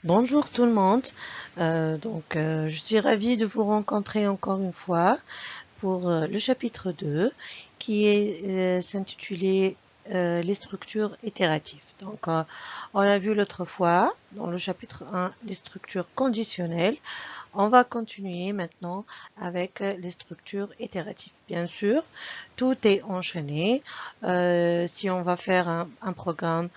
Bonjour tout le monde. Je suis ravie de vous rencontrer encore une fois pour le chapitre 2 qui est s'intitulé les structures itératives. On a vu l'autre fois dans le chapitre 1 les structures conditionnelles. On va continuer maintenant avec les structures itératives. Bien sûr, tout est enchaîné. Si on va faire un programme,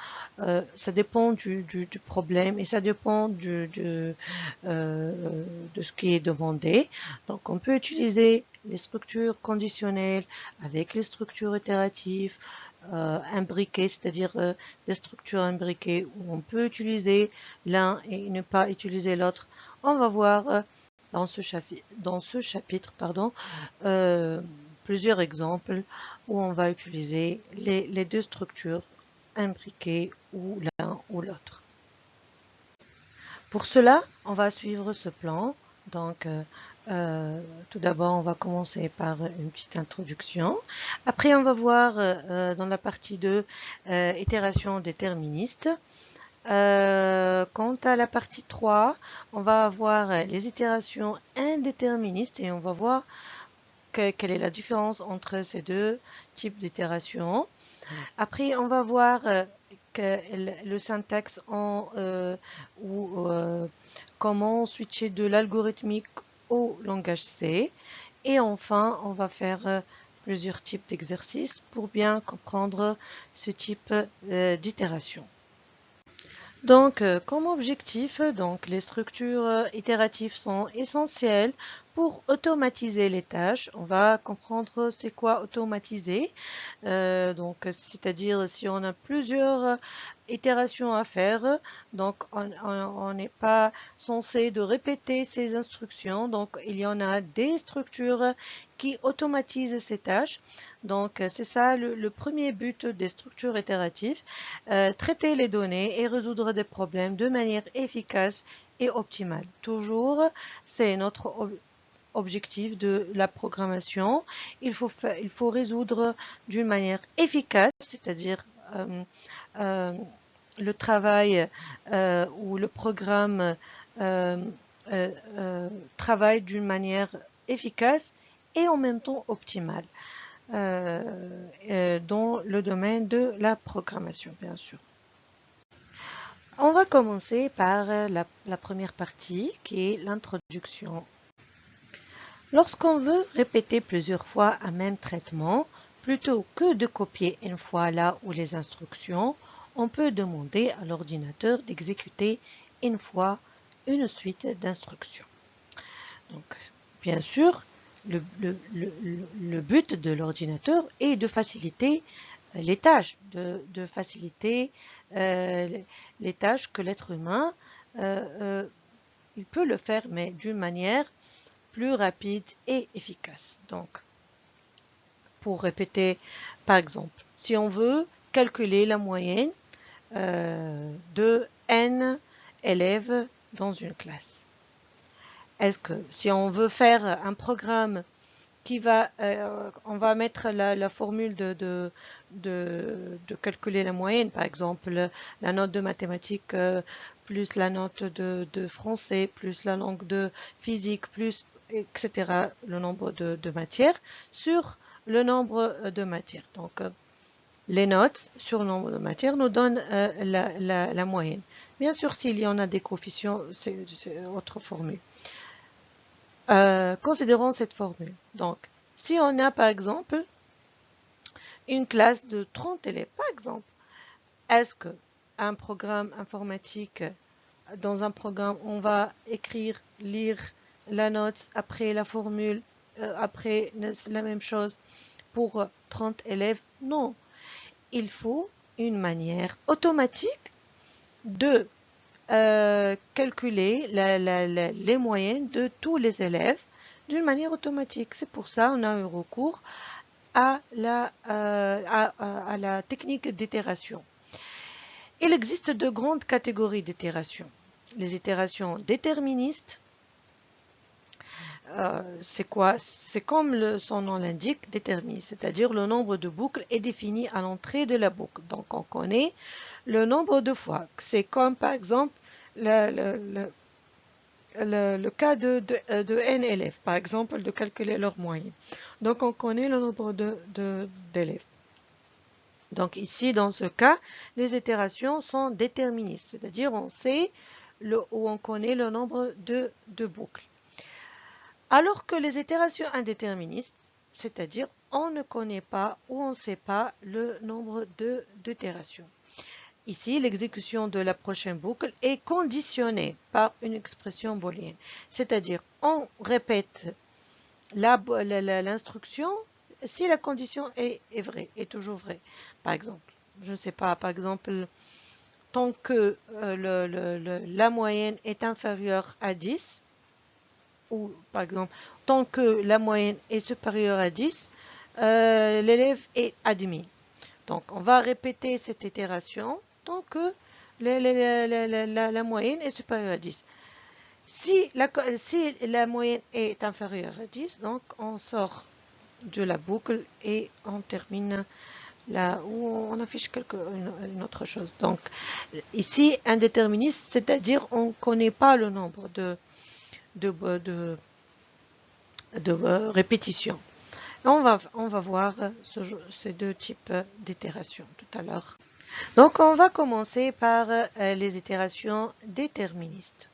ça dépend du problème et ça dépend de ce qui est demandé. Donc, on peut utiliser les structures conditionnelles avec les structures itératives, imbriquées, c'est-à-dire des structures imbriquées où on peut utiliser l'un et ne pas utiliser l'autre. On va voir dans ce chapitre euh, plusieurs exemples où on va utiliser les deux structures imbriquées ou l'un ou l'autre. Pour cela, on va suivre ce plan. Donc, tout d'abord, on va commencer par une petite introduction. Après, on va voir dans la partie 2, itération déterministe. Quant à la partie 3, on va avoir les itérations indéterministes et on va voir quelle est la différence entre ces deux types d'itérations. Après, on va voir que le syntaxe ou comment switcher de l'algorithmique au langage C. Et enfin, on va faire plusieurs types d'exercices pour bien comprendre ce type d'itération. Comme objectif, les structures itératives sont essentielles pour automatiser les tâches. On va comprendre c'est quoi automatiser. C'est-à-dire si on a plusieurs itérations à faire, on n'est pas censé de répéter ces instructions. Donc, il y en a des structures qui automatisent ces tâches. C'est ça le premier but des structures itératives. Traiter les données et résoudre des problèmes de manière efficace et optimale. Toujours, c'est notre objectif de la programmation. Il faut résoudre d'une manière efficace, c'est-à-dire le travail ou le programme euh, travaille d'une manière efficace et en même temps optimale dans le domaine de la programmation, bien sûr. On va commencer par la première partie qui est l'introduction. Lorsqu'on veut répéter plusieurs fois un même traitement, plutôt que de copier une fois là où les instructions, on peut demander à l'ordinateur d'exécuter une fois une suite d'instructions. Donc, bien sûr, le but de l'ordinateur est de faciliter les tâches, de faciliter les tâches que l'être humain, il peut le faire, mais d'une manière plus rapide et efficace. Donc, pour répéter, par exemple, si on veut calculer la moyenne de n élèves dans une classe, est-ce que si on veut faire un programme on va mettre la formule de calculer la moyenne, par exemple la note de mathématiques plus la note de français, plus la langue de physique, plus etc., le nombre de matières, sur le nombre de matières. Donc, les notes sur le nombre de matières nous donnent la moyenne. Bien sûr, s'il y en a des coefficients, c'est autre formule. Considérons cette formule. Donc, si on a par exemple une classe de 30 élèves, par exemple, est-ce que un programme informatique, dans un programme, on va écrire, lire la note après la formule, après la même chose pour 30 élèves? Non. Il faut une manière automatique de calculer les moyennes de tous les élèves d'une manière automatique. C'est pour ça qu'on a eu recours à la technique d'itération. Il existe deux grandes catégories d'itération. Les itérations déterministes, c'est quoi? C'est comme son nom l'indique, déterministe, c'est-à-dire le nombre de boucles est défini à l'entrée de la boucle. Donc on connaît le nombre de fois. C'est comme par exemple le cas de n élèves, par exemple, de calculer leur moyenne. Donc, on connaît le nombre d'élèves. Donc, ici, dans ce cas, les itérations sont déterministes, c'est-à-dire on sait ou on connaît le nombre de boucles. Alors que les itérations indéterministes, c'est-à-dire on ne connaît pas ou on ne sait pas le nombre d'itérations. Ici, l'exécution de la prochaine boucle est conditionnée par une expression booléenne. C'est-à-dire, on répète l'instruction si la condition est vraie, est toujours vraie. Par exemple, je ne sais pas, par exemple, tant que la moyenne est inférieure à 10, ou par exemple, tant que la moyenne est supérieure à 10, l'élève est admis. Donc, on va répéter cette itération tant que la moyenne est supérieure à 10. Si la moyenne est inférieure à 10, donc on sort de la boucle et on termine là où on affiche une autre chose. Donc, ici, indéterministe, c'est-à-dire on ne connaît pas le nombre de répétitions. On va voir ces deux types d'itérations tout à l'heure. Donc, on va commencer par les itérations déterministes.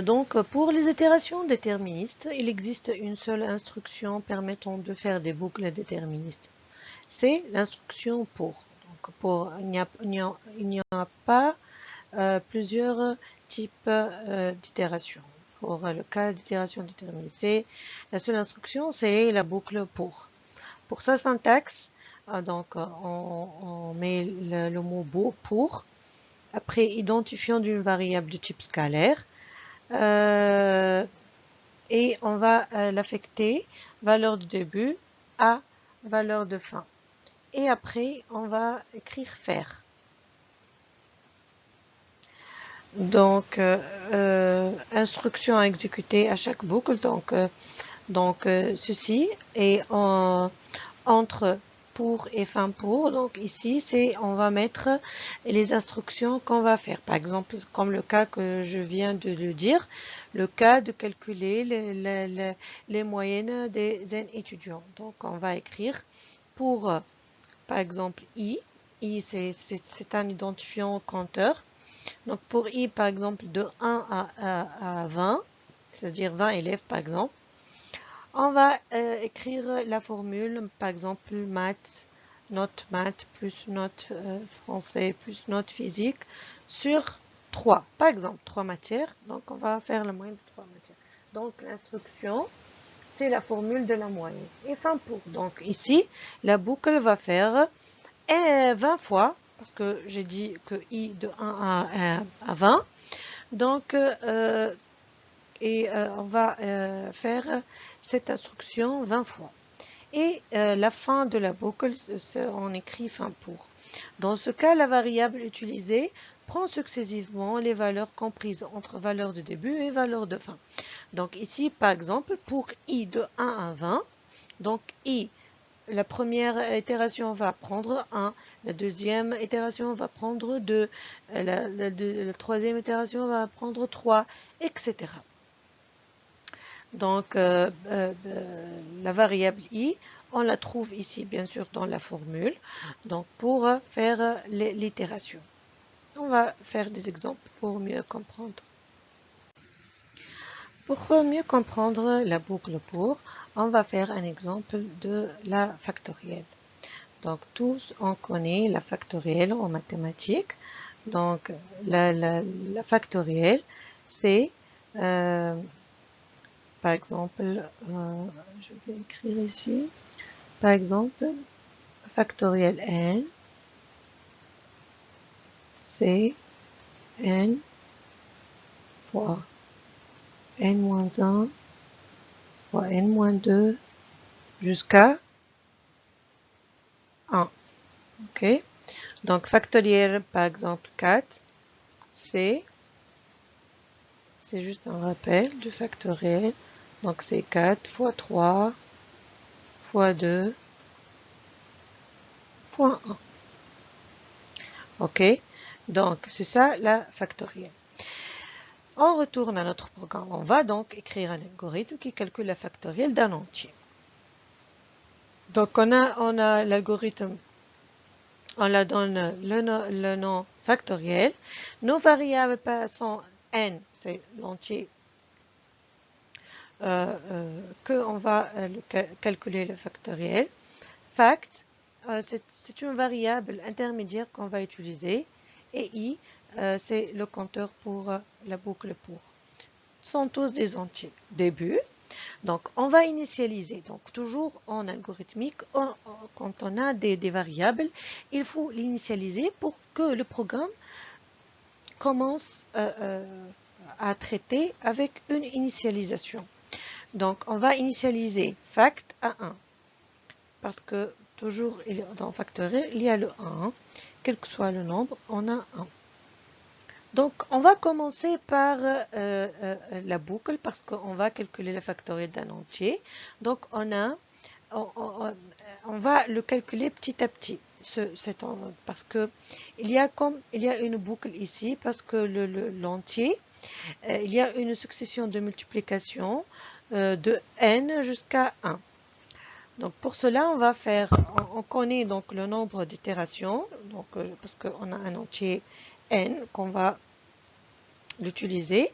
Donc, pour les itérations déterministes, il existe une seule instruction permettant de faire des boucles déterministes. C'est l'instruction pour. Donc, il n'y a pas plusieurs types d'itérations. Pour le cas d'itération déterministe, la seule instruction, c'est la boucle pour. Pour sa syntaxe, donc on met le mot pour, après identifiant d'une variable de type scalaire, et on va l'affecter valeur de début à valeur de fin. Et après, on va écrire faire. Donc, instruction à exécuter à chaque boucle. Donc ceci est entre pour et fin pour. Donc ici, on va mettre les instructions qu'on va faire. Par exemple, comme le cas que je viens de le dire, le cas de calculer les moyennes des étudiants. Donc on va écrire pour, par exemple, I. I, c'est un identifiant compteur. Donc pour I, par exemple, de 1 à 20, c'est-à-dire 20 élèves, par exemple, on va écrire la formule, par exemple, note maths plus note français plus note physique sur 3. Par exemple, 3 matières. Donc, on va faire la moyenne de 3 matières. Donc, l'instruction, c'est la formule de la moyenne. Et fin pour. Donc, ici, la boucle va faire 20 fois, parce que j'ai dit que I de 1 à 20. Donc, on va faire cette instruction 20 fois. Et la fin de la boucle, on écrit fin pour. Dans ce cas, la variable utilisée prend successivement les valeurs comprises entre valeur de début et valeur de fin. Donc ici, par exemple, pour I de 1 à 20, donc I, la première itération va prendre 1, la deuxième itération va prendre 2, la troisième itération va prendre 3, etc. Donc, la variable i, on la trouve ici, bien sûr, dans la formule. Donc, pour faire l'itération. On va faire des exemples pour mieux comprendre. Pour mieux comprendre la boucle pour, on va faire un exemple de la factorielle. Donc, tous, on connaît la factorielle en mathématiques. Donc, la factorielle, c'est... par exemple, je vais écrire ici, par exemple, factoriel n, c'est n fois n-1 fois n-2 jusqu'à 1. Ok? Donc, factoriel, par exemple, 4, c'est juste un rappel du factoriel. Donc, c'est 4 fois 3 fois 2 fois 1. Ok? Donc, c'est ça la factorielle. On retourne à notre programme. On va donc écrire un algorithme qui calcule la factorielle d'un entier. Donc on a l'algorithme, on la donne le nom factoriel. Nos variables sont n, c'est l'entier que on va calculer le factoriel. Fact, c'est une variable intermédiaire qu'on va utiliser. Et i, c'est le compteur pour la boucle pour. Ce sont tous des entiers. Début. Donc, on va initialiser. Donc, toujours en algorithmique, quand on a des variables, il faut l'initialiser pour que le programme commence à traiter avec une initialisation. Donc, on va initialiser fact à 1. Parce que toujours dans factoriel, il y a le 1. Quel que soit le nombre, on a 1. Donc, on va commencer par la boucle parce qu'on va calculer la factorielle d'un entier. Donc, on va le calculer petit à petit. Parce que il y a une boucle ici parce que l'entier, il y a une succession de multiplication de n jusqu'à 1. Donc pour cela, on connaît donc le nombre d'itérations, donc parce qu'on a un entier n qu'on va l'utiliser.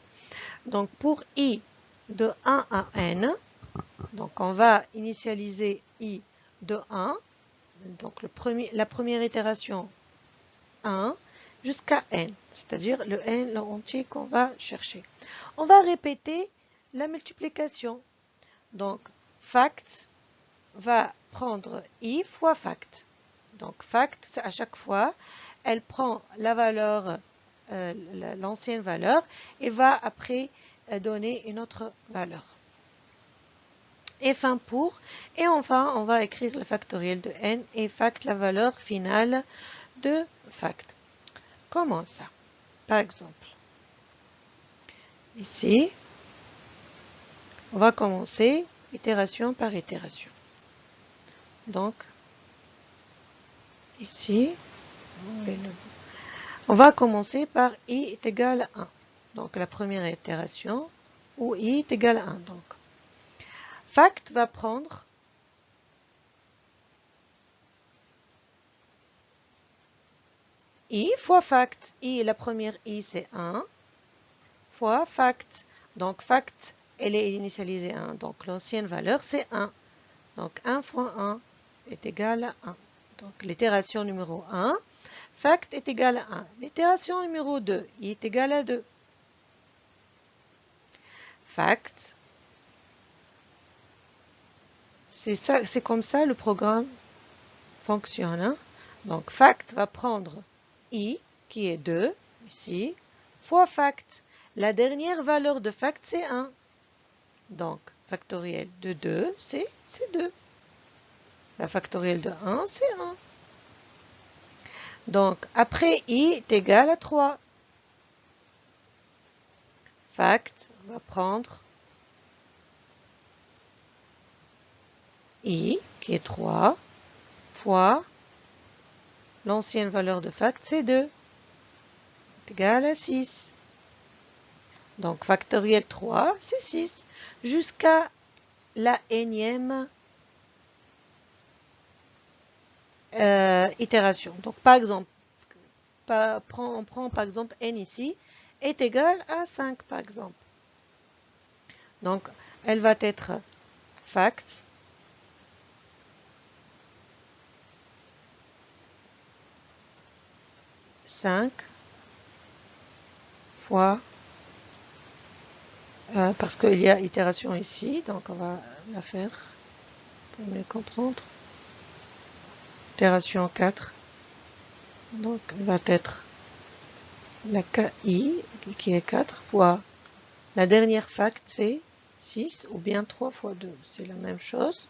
Donc pour i de 1 à n, donc on va initialiser i de 1, donc la première itération 1 jusqu'à n, c'est-à-dire le n, le entier qu'on va chercher. On va répéter la multiplication. Donc fact va prendre i fois fact. Donc fact, à chaque fois, elle prend la valeur, l'ancienne valeur, et va après donner une autre valeur. Et fin pour, et enfin, on va écrire le factoriel de n et fact, la valeur finale de fact. Comment ça? Par exemple, ici, on va commencer itération par itération. Donc, ici, on va commencer par i est égal à 1. Donc, la première itération, où i est égal à 1. Donc, fact va prendre i fois fact. I, la première i, c'est 1, fois fact. Donc, fact, elle est initialisée à 1. Donc, l'ancienne valeur, c'est 1. Donc, 1 fois 1 est égal à 1. Donc, l'itération numéro 1, fact est égal à 1. L'itération numéro 2, i est égal à 2. Fact, c'est comme ça le programme fonctionne. Hein? Donc, fact va prendre i, qui est 2, ici, fois fact. La dernière valeur de fact, c'est 1. Donc, factoriel de 2, c'est 2. La factorielle de 1, c'est 1. Donc, après i est égal à 3. Fact va prendre i, qui est 3, fois l'ancienne valeur de fact, c'est 2. Est égal à 6. Donc, factoriel 3, c'est 6. Jusqu'à la énième itération. Donc, par exemple, on prend par exemple n ici, est égal à 5, par exemple. Donc, elle va être fact fois, parce qu'il y a itération ici, donc on va la faire pour mieux comprendre. Itération 4. Donc, elle va être la KI, qui est 4, fois la dernière fact, c'est 6, ou bien 3 fois 2, c'est la même chose.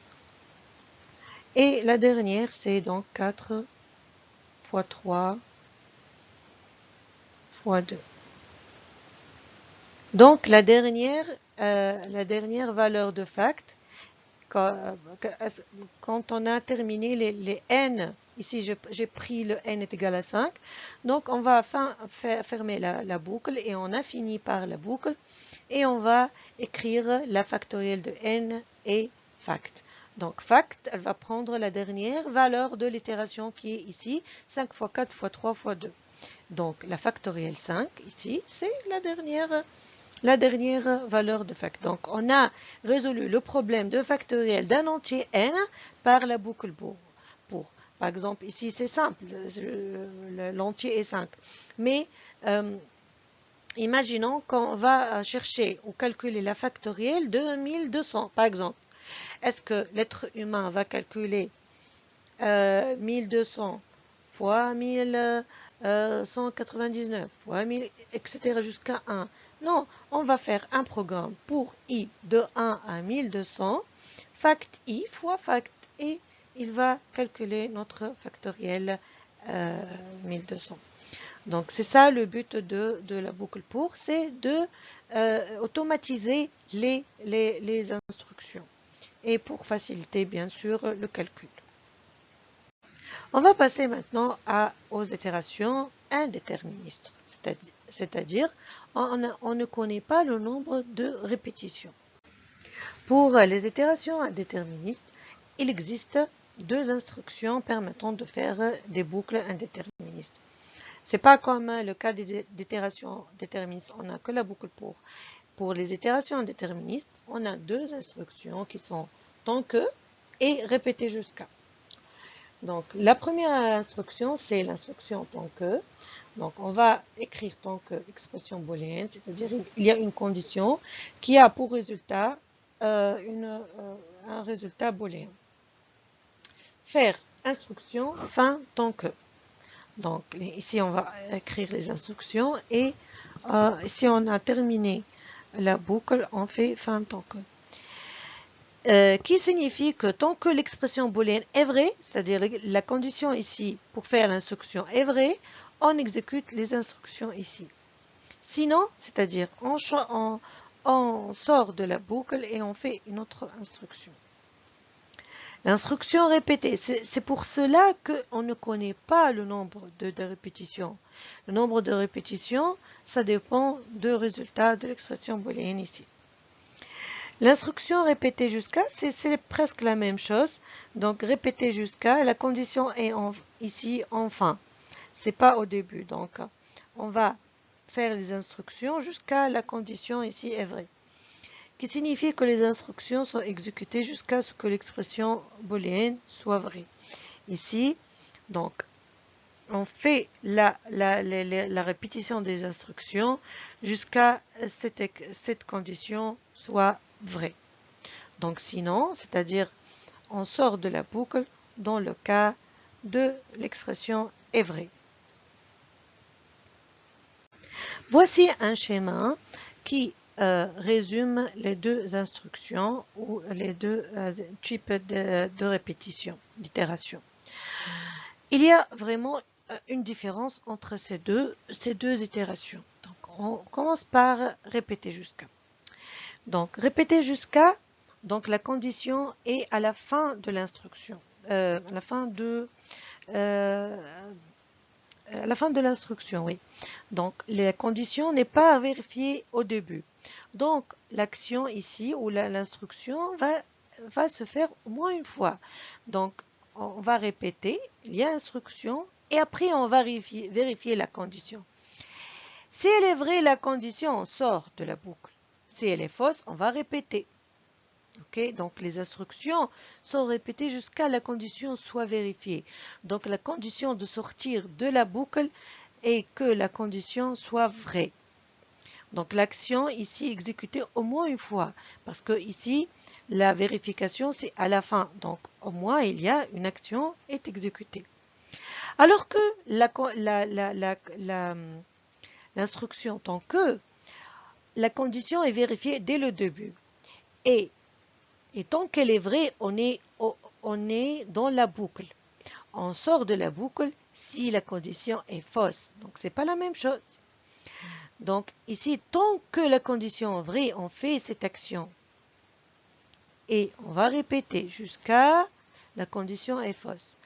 Et la dernière, c'est donc 4 fois 3 fois 2. Donc, la dernière valeur de fact, quand on a terminé les n ici j'ai pris le n est égal à 5. Donc on va fermer la boucle et on a fini par la boucle. Et on va écrire la factorielle de n et fact. Donc fact, elle va prendre la dernière valeur de l'itération qui est ici, 5 fois 4 fois 3 fois 2. Donc la factorielle 5, ici, c'est la dernière valeur de fact. Donc on a résolu le problème de factoriel d'un entier n par la boucle pour. Par exemple, ici c'est simple, l'entier est 5. Mais imaginons qu'on va chercher ou calculer la factorielle de 1200, par exemple. Est-ce que l'être humain va calculer 1200 fois 1199 fois 1000, etc. jusqu'à 1? Non, on va faire un programme pour i de 1 à 1200, fact i fois fact, et il va calculer notre factoriel 1200. Donc c'est ça le but de la boucle pour, c'est de automatiser les instructions et pour faciliter bien sûr le calcul. On va passer maintenant aux itérations indéterministes, c'est-à-dire on ne connaît pas le nombre de répétitions. Pour les itérations indéterministes, il existe deux instructions permettant de faire des boucles indéterministes. C'est pas comme le cas des itérations déterministes, on n'a que la boucle pour. Pour les itérations indéterministes, on a deux instructions qui sont tant que et répéter jusqu'à. Donc la première instruction, c'est l'instruction tant que. Donc on va écrire tant que expression booléenne, c'est-à-dire il y a une condition qui a pour résultat un résultat booléen. Faire instruction fin tant que. Donc ici on va écrire les instructions et si on a terminé la boucle, on fait fin tant que. Qui signifie que tant que l'expression booléenne est vraie, c'est-à-dire la condition ici pour faire l'instruction est vraie, on exécute les instructions ici. Sinon, c'est-à-dire on sort de la boucle et on fait une autre instruction. L'instruction répétée, c'est pour cela qu'on ne connaît pas le nombre de répétitions. Le nombre de répétitions, ça dépend du résultat de l'expression booléenne ici. L'instruction répétée jusqu'à, c'est presque la même chose. Donc répéter jusqu'à, la condition est ici en fin. C'est pas au début. Donc on va faire les instructions jusqu'à la condition ici est vraie. Qui signifie que les instructions sont exécutées jusqu'à ce que l'expression booléenne soit vraie. Ici, donc, on fait la répétition des instructions jusqu'à cette condition soit vraie. Donc sinon, c'est-à-dire on sort de la boucle dans le cas de l'expression est vraie. Voici un schéma qui résume les deux instructions ou les deux types de répétition, d'itération. Il y a vraiment une différence entre ces deux itérations. Donc, on commence par répéter jusqu'à. Donc, répéter jusqu'à, donc la condition est à la fin de l'instruction, à la fin de l'instruction, oui. Donc, la condition n'est pas vérifiée au début. Donc, l'action ici, ou l'instruction, va se faire au moins une fois. Donc, on va répéter, il y a instruction, et après, on va vérifier la condition. Si elle est vraie, la condition, on sort de la boucle. Si elle est fausse, on va répéter. Okay, donc les instructions sont répétées jusqu'à la condition soit vérifiée. Donc la condition de sortir de la boucle est que la condition soit vraie. Donc l'action ici exécutée au moins une fois, parce que ici la vérification c'est à la fin. Donc au moins il y a une action est exécutée. Alors que l'instruction tant que la condition est vérifiée dès le début. Et tant qu'elle est vraie, on est dans la boucle. On sort de la boucle si la condition est fausse. Donc, ce n'est pas la même chose. Donc, ici, tant que la condition est vraie, on fait cette action. Et on va répéter jusqu'à la condition est fausse.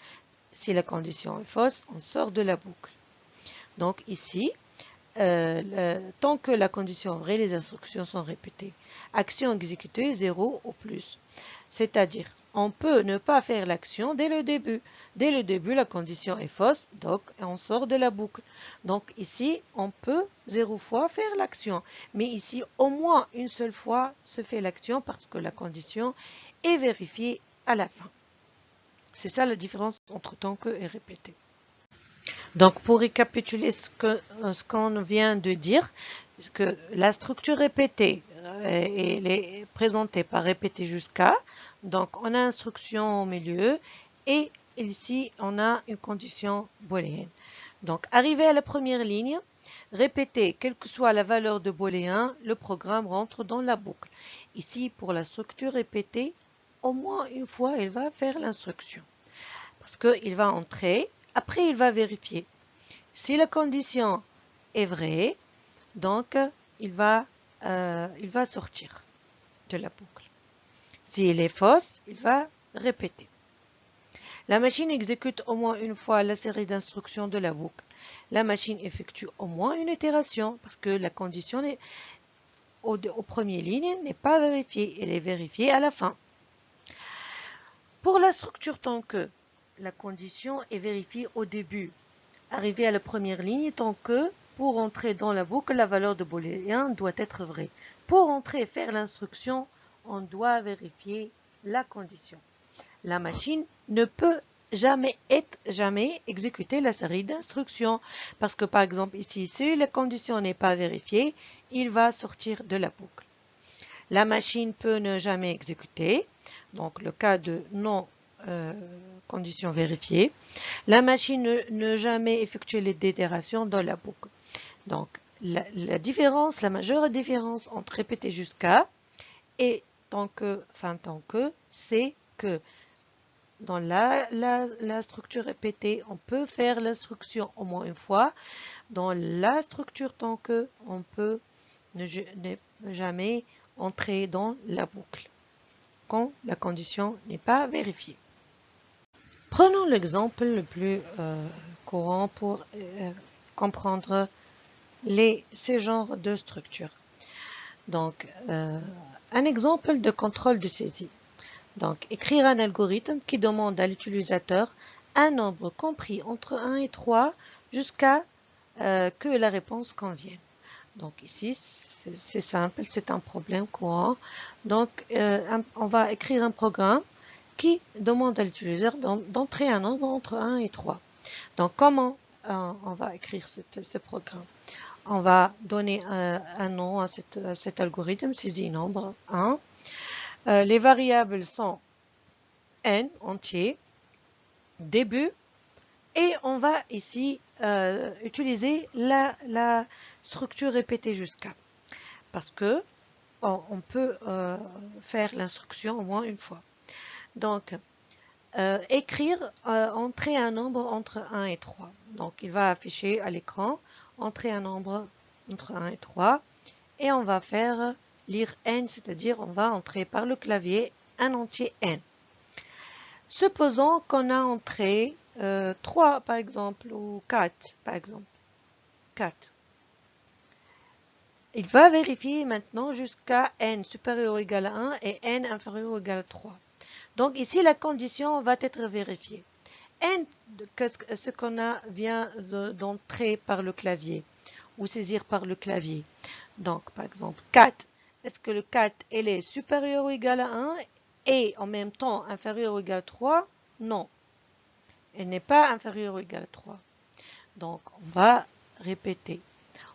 si la condition est fausse, on sort de la boucle. Donc ici, tant que la condition est vraie, les instructions sont répétées. Action exécutée 0 ou plus. C'est-à-dire, on peut ne pas faire l'action dès le début. Dès le début, la condition est fausse, donc on sort de la boucle. Donc ici, on peut 0 fois faire l'action. Mais ici, au moins une seule fois se fait l'action parce que la condition est vérifiée à la fin. C'est ça la différence entre tant que et répété. Donc, pour récapituler ce qu'on vient de dire, que la structure répétée elle est présentée par répéter jusqu'à. Donc, on a instruction au milieu et ici, on a une condition booléenne. Donc, arrivé à la première ligne, répéter, quelle que soit la valeur de booléen, le programme rentre dans la boucle. Ici, pour la structure répétée, au moins une fois, il va faire l'instruction. Parce qu'il va entrer, après il va vérifier. Si la condition est vraie, donc il va sortir de la boucle. Si elle est fausse, il va répéter. La machine exécute au moins une fois la série d'instructions de la boucle. La machine effectue au moins une itération parce que la condition aux premières lignes n'est pas vérifiée. Elle est vérifiée à la fin. Pour la structure tant que la condition est vérifiée au début, arrivé à la première ligne, tant que pour entrer dans la boucle, la valeur de booléen doit être vraie. Pour entrer et faire l'instruction, on doit vérifier la condition. La machine ne peut jamais exécuter la série d'instructions parce que par exemple ici, si la condition n'est pas vérifiée, il va sortir de la boucle. La machine peut ne jamais exécuter, donc le cas de non condition vérifiée. La machine ne jamais effectuer les itérations dans la boucle. Donc la différence, la majeure différence entre répéter jusqu'à et tant que, c'est que dans la structure répétée, on peut faire l'instruction au moins une fois. Dans la structure tant que, on peut ne jamais entrer dans la boucle quand la condition n'est pas vérifiée. Prenons l'exemple le plus courant pour comprendre ces genres de structures. Donc, un exemple de contrôle de saisie. Donc, écrire un algorithme qui demande à l'utilisateur un nombre compris entre 1 et 3 jusqu'à que la réponse convienne. Donc ici, c'est simple, c'est un problème courant. Donc, on va écrire un programme qui demande à l'utilisateur d'entrer un nombre entre 1 et 3. Donc, comment on va écrire ce programme? On va donner un nom à cet algorithme, saisie nombre 1. Les variables sont n entier, début, et on va ici utiliser la structure répétée jusqu'à. Parce que on peut faire l'instruction au moins une fois. Donc, écrire, entrer un nombre entre 1 et 3. Donc, il va afficher à l'écran, entrer un nombre entre 1 et 3. Et on va faire lire n, c'est-à-dire on va entrer par le clavier un entier n. Supposons qu'on a entré 3 par exemple, ou 4 par exemple. 4. Il va vérifier maintenant jusqu'à n supérieur ou égal à 1 et n inférieur ou égal à 3. Donc ici, la condition va être vérifiée. N, ce qu'on vient d'entrer par le clavier ou saisir par le clavier. Donc, par exemple, 4. Est-ce que le 4 elle est supérieur ou égal à 1 et en même temps inférieur ou égal à 3? Non. Elle n'est pas inférieure ou égale à 3. Donc, on va répéter.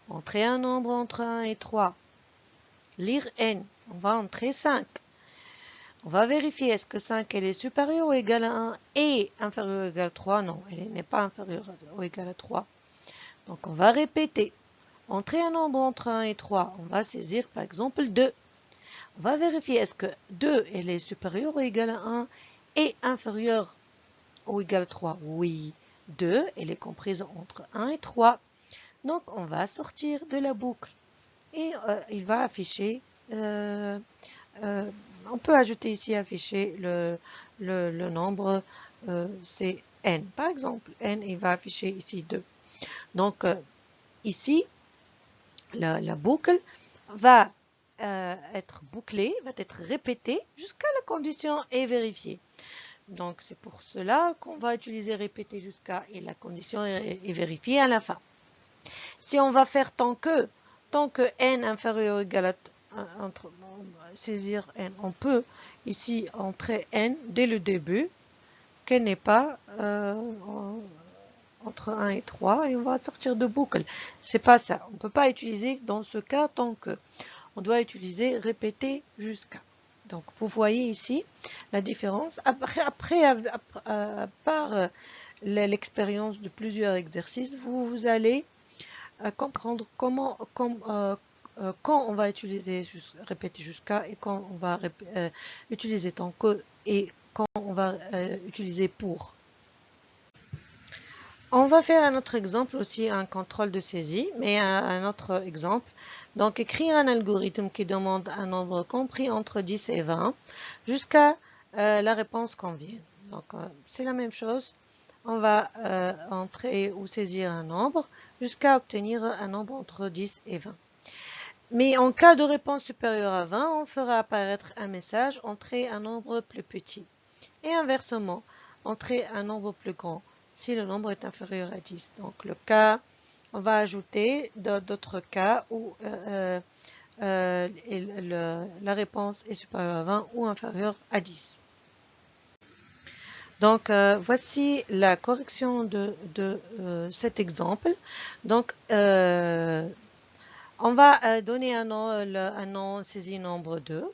Entrer un nombre entre 1 et 3. Lire n. On va entrer 5. On va vérifier est-ce que 5 elle est supérieure ou égale à 1 et inférieure ou égale à 3. Non, elle n'est pas inférieure ou égale à 3. Donc, on va répéter. Entrer un nombre entre 1 et 3. On va saisir par exemple 2. On va vérifier est-ce que 2 elle est supérieure ou égale à 1 et inférieure ou égale à 3. Oui. 2, elle est comprise entre 1 et 3. Donc, on va sortir de la boucle. Et il va afficher, on peut ajouter ici, afficher le nombre, c'est n. Par exemple, n, il va afficher ici 2. Donc, ici, la boucle va être bouclée, va être répétée jusqu'à la condition est vérifiée. Donc, c'est pour cela qu'on va utiliser répéter jusqu'à et la condition est vérifiée à la fin. Si on va faire tant que n inférieur ou égal à saisir n, on peut ici entrer n dès le début, qu'elle n'est pas entre 1 et 3 et on va sortir de boucle. C'est pas ça. On ne peut pas utiliser dans ce cas tant que. On doit utiliser répéter jusqu'à. Donc, vous voyez ici la différence. Par l'expérience de plusieurs exercices, vous allez comprendre comment, quand on va utiliser répéter jusqu'à et quand on va utiliser tant que et quand on va utiliser pour. On va faire un autre exemple aussi, un contrôle de saisie, mais un autre exemple. Donc, écrire un algorithme qui demande un nombre compris entre 10 et 20 jusqu'à la réponse qu'on vient. Donc, c'est la même chose. On va entrer ou saisir un nombre jusqu'à obtenir un nombre entre 10 et 20. Mais en cas de réponse supérieure à 20, on fera apparaître un message, entrer un nombre plus petit. Et inversement, entrer un nombre plus grand si le nombre est inférieur à 10. Donc le cas, on va ajouter d'autres cas où la réponse est supérieure à 20 ou inférieure à 10. Donc voici la correction de cet exemple. Donc on va donner un nom saisie nombre 2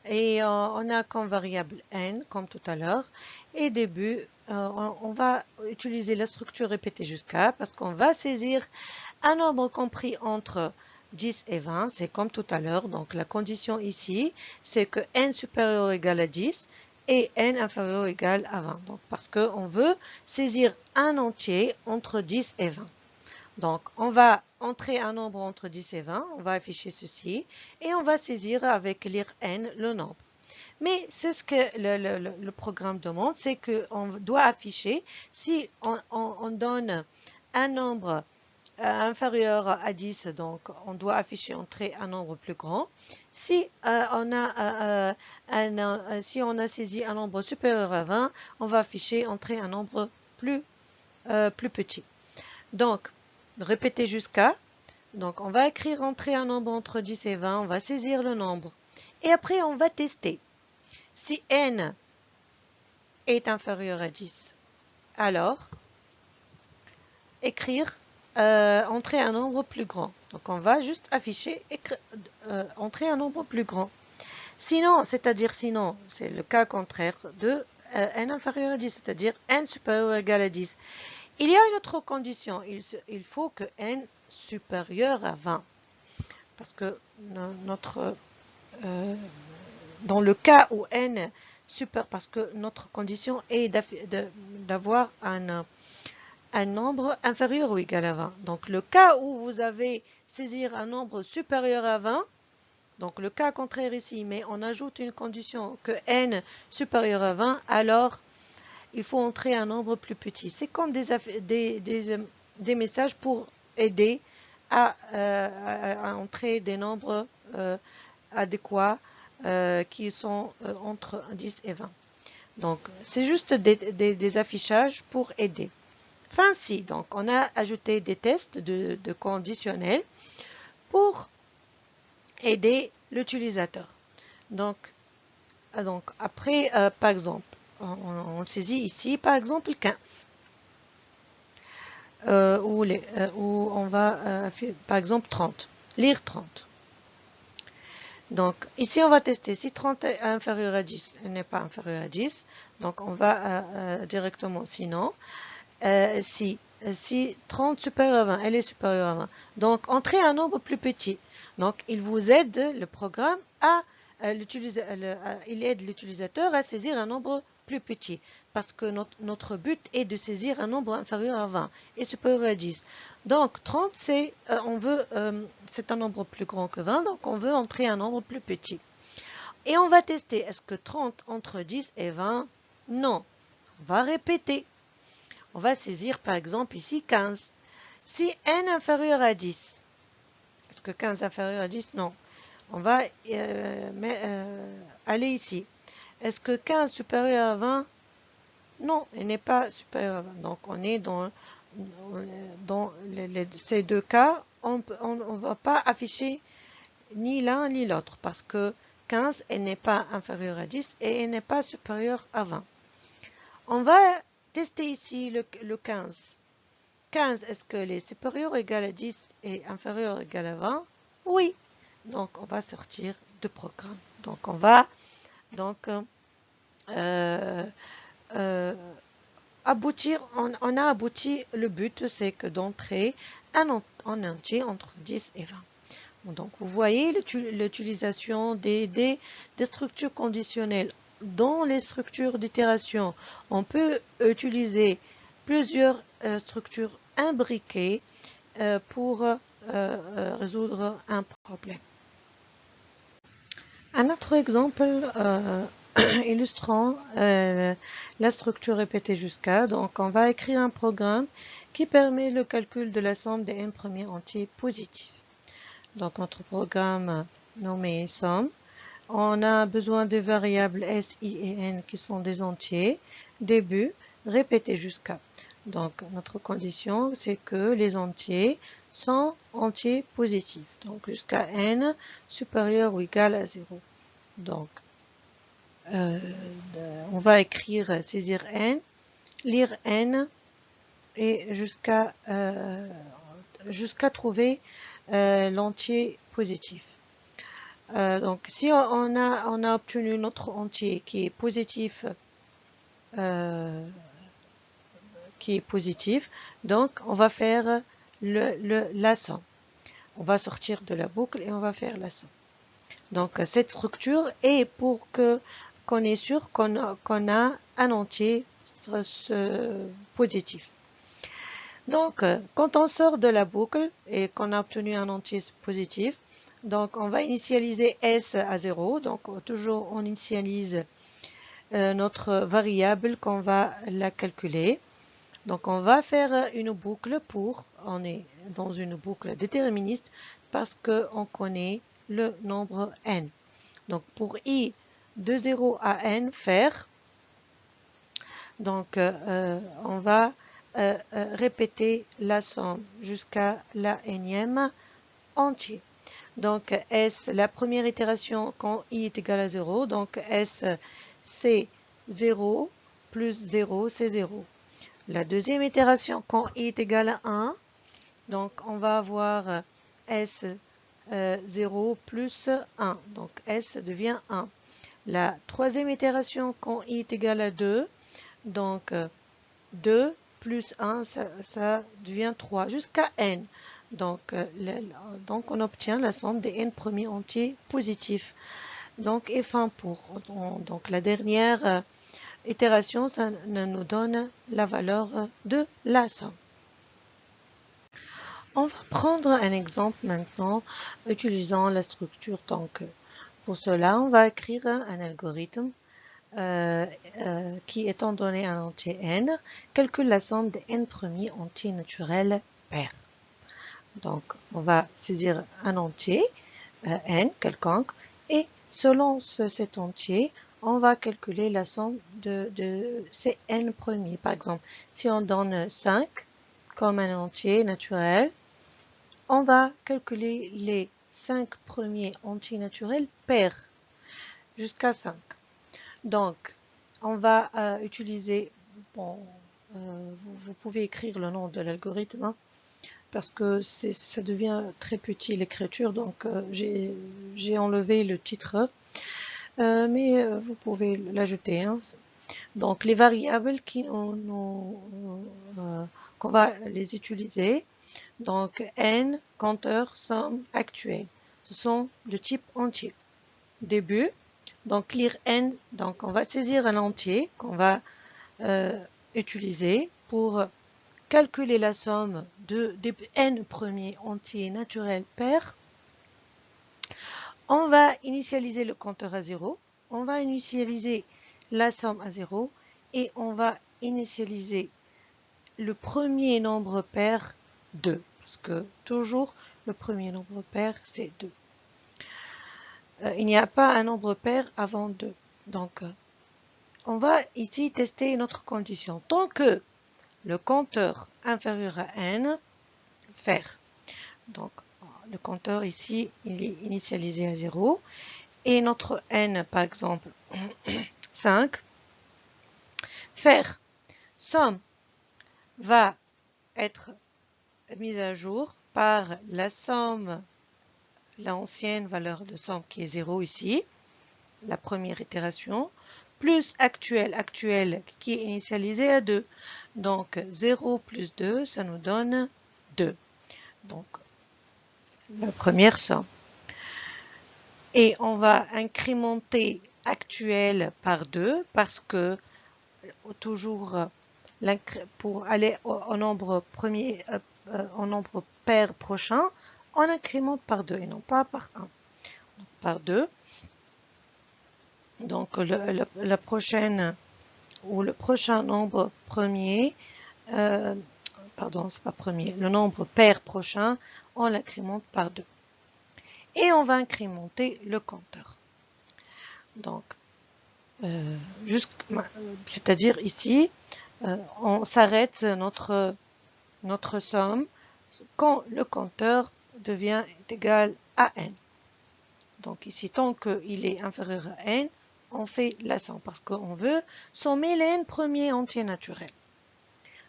et on a comme variable n comme tout à l'heure et début on va utiliser la structure répétée jusqu'à parce qu'on va saisir un nombre compris entre 10 et 20, c'est comme tout à l'heure. Donc la condition ici c'est que n supérieur ou égal à 10 et n inférieur ou égal à 20. Donc parce qu'on veut saisir un entier entre 10 et 20. Donc, on va entrer un nombre entre 10 et 20, on va afficher ceci, et on va saisir avec lire n le nombre. Mais c'est ce que le programme demande, c'est qu'on doit afficher, si on donne un nombre inférieur à 10, donc on doit afficher entrer un nombre plus grand. Si on a saisi un nombre supérieur à 20, on va afficher entrer un nombre plus petit. Donc, répéter jusqu'à. Donc, on va écrire entrer un nombre entre 10 et 20. On va saisir le nombre. Et après, on va tester. Si n est inférieur à 10, alors, écrire entrer un nombre plus grand. Donc, on va juste afficher entrer un nombre plus grand. Sinon, c'est-à-dire sinon, c'est le cas contraire de n inférieur à 10, c'est-à-dire n supérieur ou égal à 10. Il y a une autre condition, il faut que n supérieur à 20. Parce que dans le cas où n supérieur, parce que notre condition est d'avoir un nombre inférieur ou égal à 20. Donc le cas où vous avez saisir un nombre supérieur à 20, donc le cas contraire ici, mais on ajoute une condition que n supérieur à 20, alors il faut entrer un nombre plus petit. C'est comme des messages pour aider à entrer des nombres adéquats qui sont entre 10 et 20. Donc, c'est juste des affichages pour aider. Enfin, si, donc on a ajouté des tests de conditionnels pour aider l'utilisateur. Donc, après, par exemple, on saisit ici, par exemple, 15. Où on va, par exemple, 30. Lire 30. Donc, ici, on va tester. Si 30 est inférieur à 10, elle n'est pas inférieur à 10. Donc, on va directement, sinon. Si 30 supérieur à 20, elle est supérieure à 20. Donc, entrez un nombre plus petit. Donc, il vous aide, le programme, il aide l'utilisateur à saisir un nombre plus petit. Parce que notre but est de saisir un nombre inférieur à 20 et supérieur à 10. Donc, 30, c'est un nombre plus grand que 20, donc on veut entrer un nombre plus petit. Et on va tester, est-ce que 30 entre 10 et 20? Non. On va répéter. On va saisir par exemple ici 15. Si n inférieur à 10, est-ce que 15 inférieur à 10? Non. On va aller ici. Est-ce que 15 supérieur à 20? Non, il n'est pas supérieur à 20. Donc on est dans ces deux cas, on ne va pas afficher ni l'un ni l'autre parce que 15, elle n'est pas inférieure à 10 et elle n'est pas supérieure à 20. On va tester ici le 15. 15, est-ce qu'elle est supérieure ou égale à 10 et inférieure ou égale à 20? Oui. Donc, on va sortir de programme. Donc, on va aboutir. On a abouti. Le but, c'est que d'entrer un entier entre 10 et 20. Donc, vous voyez l'utilisation des structures conditionnelles. Dans les structures d'itération, on peut utiliser plusieurs structures imbriquées pour résoudre un problème. Un autre exemple illustrant la structure répétée jusqu'à. Donc, on va écrire un programme qui permet le calcul de la somme des n premiers entiers positifs. Donc, notre programme nommé somme. On a besoin de variables s, i et n qui sont des entiers. Début, répété jusqu'à. Donc, notre condition, c'est que les entiers sont entiers positifs. Donc, jusqu'à n supérieur ou égal à 0. Donc, on va écrire saisir n, lire n et jusqu'à trouver l'entier positif. Donc, si on a obtenu notre entier qui est positif, donc on va faire la somme. On va sortir de la boucle et on va faire la somme. Donc, cette structure est pour qu'on est sûr qu'on a un entier positif. Donc, quand on sort de la boucle et qu'on a obtenu un entier positif, donc on va initialiser S à 0. Donc, toujours on initialise notre variable qu'on va la calculer. Donc, on va faire une boucle on est dans une boucle déterministe parce qu'on connaît le nombre n. Donc, pour i de 0 à n faire, donc on va répéter la somme jusqu'à la nème entier. Donc, S, la première itération quand i est égal à 0, donc S, c'est 0 plus 0, c'est 0. La deuxième itération quand i est égal à 1, donc on va avoir S 0 plus 1, donc S devient 1. La troisième itération quand i est égal à 2, donc 2 plus 1, ça devient 3 jusqu'à n. Donc, on obtient la somme des n premiers entiers positifs. Donc, et fin pour. Donc, la dernière itération, ça nous donne la valeur de la somme. On va prendre un exemple maintenant utilisant la structure donc. Pour cela, on va écrire un algorithme qui, étant donné un entier n, calcule la somme des n premiers entiers naturels pairs. Donc, on va saisir un entier, n quelconque, et selon cet entier, on va calculer la somme de ces n premiers. Par exemple, si on donne 5 comme un entier naturel, on va calculer les 5 premiers entiers naturels pairs jusqu'à 5. Donc, on va utiliser, vous pouvez écrire le nom de l'algorithme, hein, parce que ça devient très petit l'écriture, donc j'ai enlevé le titre, mais vous pouvez l'ajouter. Hein. Donc, les variables qu'on va les utiliser, donc n, compteur, somme, actuelle, ce sont de type entier. Début. Donc, lire n, donc on va saisir un entier qu'on va utiliser pour calculer la somme des n premiers entiers naturels pairs. On va initialiser le compteur à 0, on va initialiser la somme à 0 et on va initialiser le premier nombre pair 2, parce que toujours le premier nombre pair c'est 2. Il n'y a pas un nombre pair avant 2. Donc, on va ici tester notre condition. Tant que le compteur inférieur à n, faire. Donc, le compteur ici, il est initialisé à 0. Et notre n, par exemple, 5, faire. Somme va être mise à jour par la somme, l'ancienne valeur de somme qui est 0 ici, la première itération, plus actuelle qui est initialisée à 2. Donc 0 plus 2, ça nous donne 2. Donc la première somme. Et on va incrémenter actuelle par 2 parce que toujours pour aller au nombre premier, au nombre pair prochain, on incrémente par 2 et non pas par 1. Donc, par 2. Donc la prochaine ou le prochain nombre premier, pardon, c'est pas premier, le nombre pair prochain, on l'incrémente par 2. Et on va incrémenter le compteur. Donc, c'est-à-dire ici, on s'arrête notre somme quand le compteur devient égal à n. Donc ici, tant qu'il est inférieur à n, on fait la somme parce qu'on veut sommer les n premiers entiers naturels.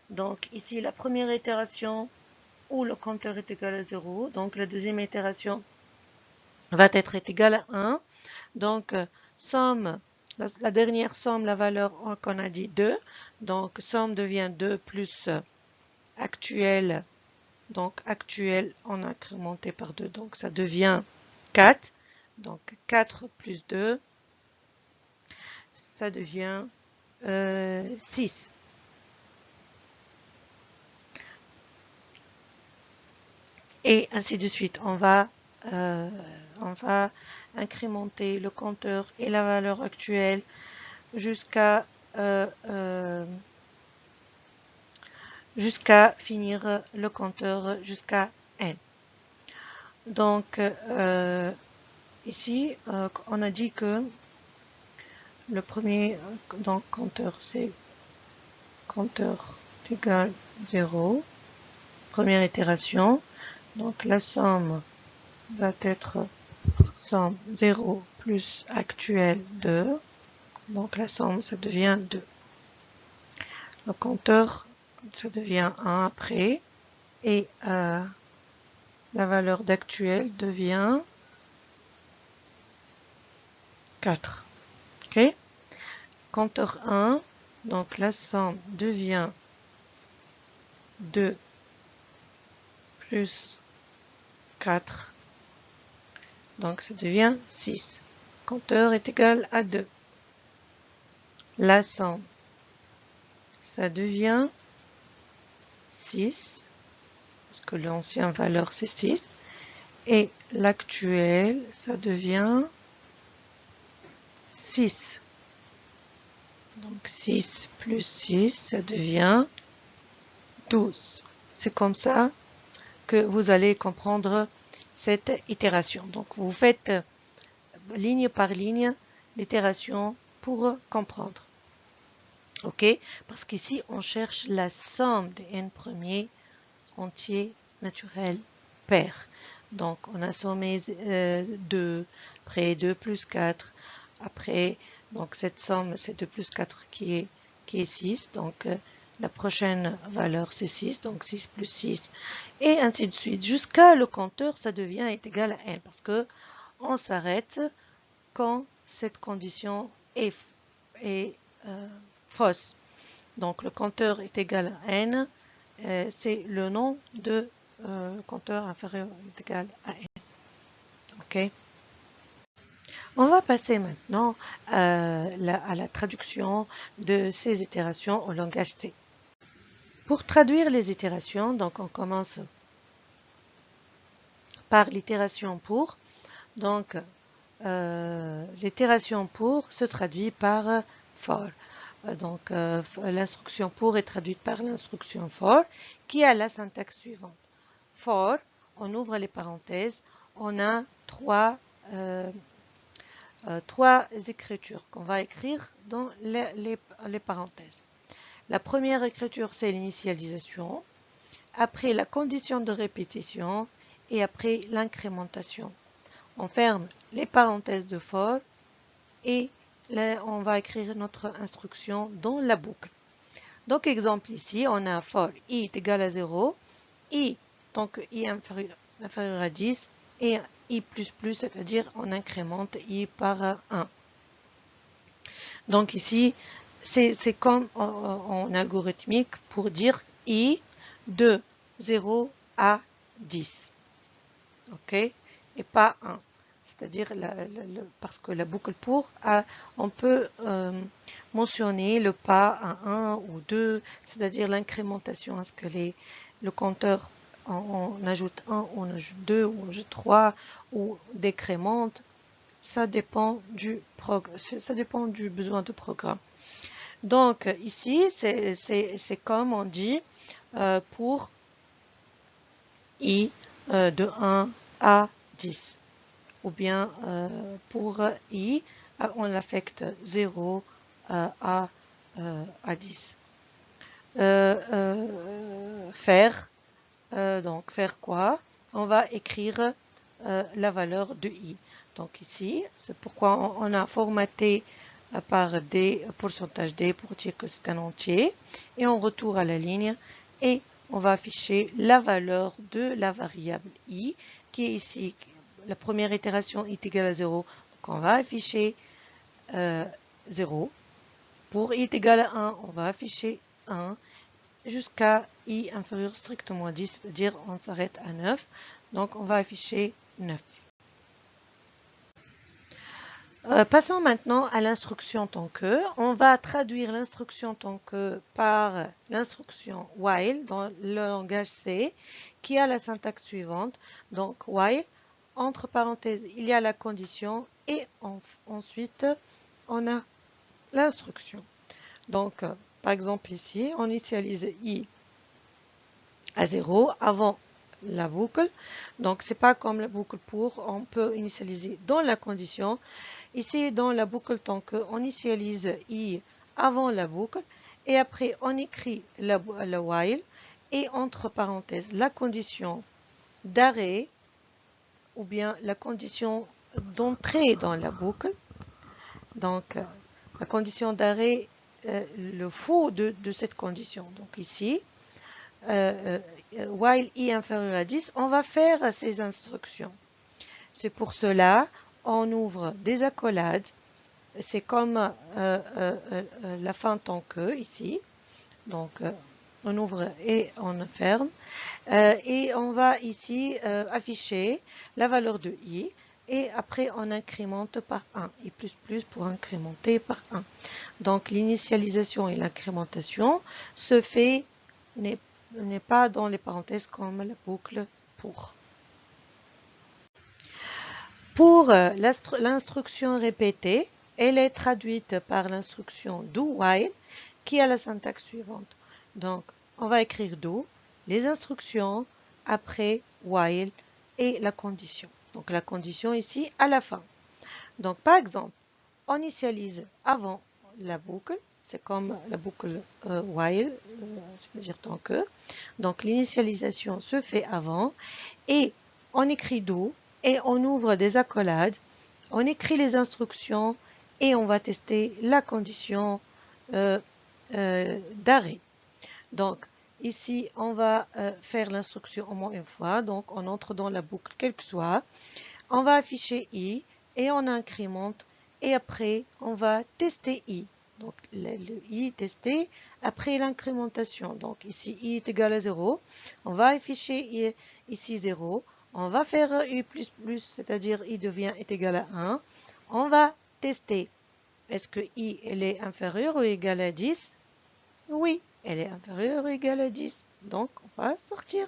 Donc ici, la première itération où le compteur est égal à 0. Donc la deuxième itération va être égale à 1. Donc somme, la dernière somme, la valeur qu'on a dit 2. Donc somme devient 2 plus actuelle. Donc actuelle, on a incrémenté par 2. Donc ça devient 4. Donc 4 plus 2, ça devient 6. Et ainsi de suite. On va incrémenter le compteur et la valeur actuelle jusqu'à finir le compteur jusqu'à n. Donc ici, on a dit que le premier compteur, c'est compteur égal 0, première itération. Donc la somme va être somme 0 plus actuelle 2. Donc la somme, ça devient 2. Le compteur, ça devient 1 après. Et la valeur d'actuelle devient 4. Ok? Compteur 1, donc la somme devient 2 plus 4. Donc ça devient 6. Compteur est égal à 2. La somme, ça devient 6, parce que l'ancienne valeur c'est 6. Et l'actuel, ça devient 6. Donc 6 plus 6, ça devient 12. C'est comme ça que vous allez comprendre cette itération. Donc vous faites ligne par ligne l'itération pour comprendre. Ok? Parce qu'ici on cherche la somme des n premiers entiers naturels pairs. Donc on a sommé 2, après 2 plus 4, après donc cette somme c'est 2 plus 4 qui est 6. Donc la prochaine valeur c'est 6, donc 6 plus 6, et ainsi de suite, jusqu'à le compteur, ça devient égal à n, parce que on s'arrête quand cette condition est fausse. Donc le compteur est égal à n, c'est le nom de compteur inférieur est égal à n. Ok. On va passer maintenant à la traduction de ces itérations au langage C. Pour traduire les itérations, donc on commence par l'itération pour. Donc l'itération pour se traduit par for. Donc, l'instruction pour est traduite par l'instruction for, qui a la syntaxe suivante. For, on ouvre les parenthèses, on a trois écritures qu'on va écrire dans les parenthèses. La première écriture, c'est l'initialisation, après la condition de répétition et après l'incrémentation. On ferme les parenthèses de for et là, on va écrire notre instruction dans la boucle. Donc, exemple ici, on a for i est égal à 0, i, donc i inférieur à 10, et i++, c'est-à-dire on incrémente i par 1. Donc ici, c'est comme en algorithmique pour dire i de 0 à 10. OK? Et pas 1. C'est-à-dire parce que la boucle pour, on peut mentionner le pas à 1 ou 2, c'est-à-dire l'incrémentation. Est-ce que le compteur, on ajoute 1, on ajoute 2, ou on ajoute 3, ou décrémente. Ça dépend du besoin de programme. Donc ici, c'est comme on dit pour i de 1 à 10. Ou bien pour i, on l'affecte 0 à 10. Faire, donc faire quoi? On va écrire la valeur de i. Donc ici, c'est pourquoi on a formaté par d, pourcentage d, pour dire que c'est un entier. Et on retourne à la ligne et on va afficher la valeur de la variable i, qui est ici. La première itération est égale à 0. Donc on va afficher 0. Pour i est égal à 1, on va afficher 1 jusqu'à i inférieur strictement à 10, c'est-à-dire on s'arrête à 9. Donc on va afficher 9. Passons maintenant à l'instruction tant que. On va traduire l'instruction tant que par l'instruction while dans le langage C, qui a la syntaxe suivante. Donc while, entre parenthèses, il y a la condition et ensuite on a l'instruction. Donc par exemple ici, on initialise i à 0 avant la boucle. Donc c'est pas comme la boucle pour, on peut initialiser dans la condition. Ici, dans la boucle tant que, on initialise i avant la boucle et après on écrit le while et entre parenthèses la condition d'arrêt ou bien la condition d'entrée dans la boucle. Donc la condition d'arrêt, le faux de cette condition. Donc ici, while i inférieur à 10, on va faire ces instructions. C'est pour cela on ouvre des accolades. C'est comme la fin tant que ici. Donc on ouvre et on ferme. Et on va ici afficher la valeur de i. Et après on incrémente par 1. I++ pour incrémenter par 1. Donc l'initialisation et l'incrémentation se fait, n'est pas dans les parenthèses comme la boucle pour. Pour l'instruction répétée, elle est traduite par l'instruction do while qui a la syntaxe suivante. Donc, on va écrire do, les instructions, après while et la condition. Donc, la condition ici à la fin. Donc, par exemple, on initialise avant la boucle, c'est comme la boucle while, c'est-à-dire tant que. Donc, l'initialisation se fait avant et on écrit do. Et on ouvre des accolades, on écrit les instructions et on va tester la condition d'arrêt. Donc ici, on va faire l'instruction au moins une fois. Donc on entre dans la boucle quel que soit. On va afficher i et on incrémente et après on va tester i. Donc le i testé après l'incrémentation. Donc ici i est égal à 0. On va afficher ici 0. On va faire i++, c'est-à-dire i est égal à 1. On va tester. Est-ce que i elle est inférieure ou égale à 10? Oui, elle est inférieure ou égale à 10. Donc, on va sortir.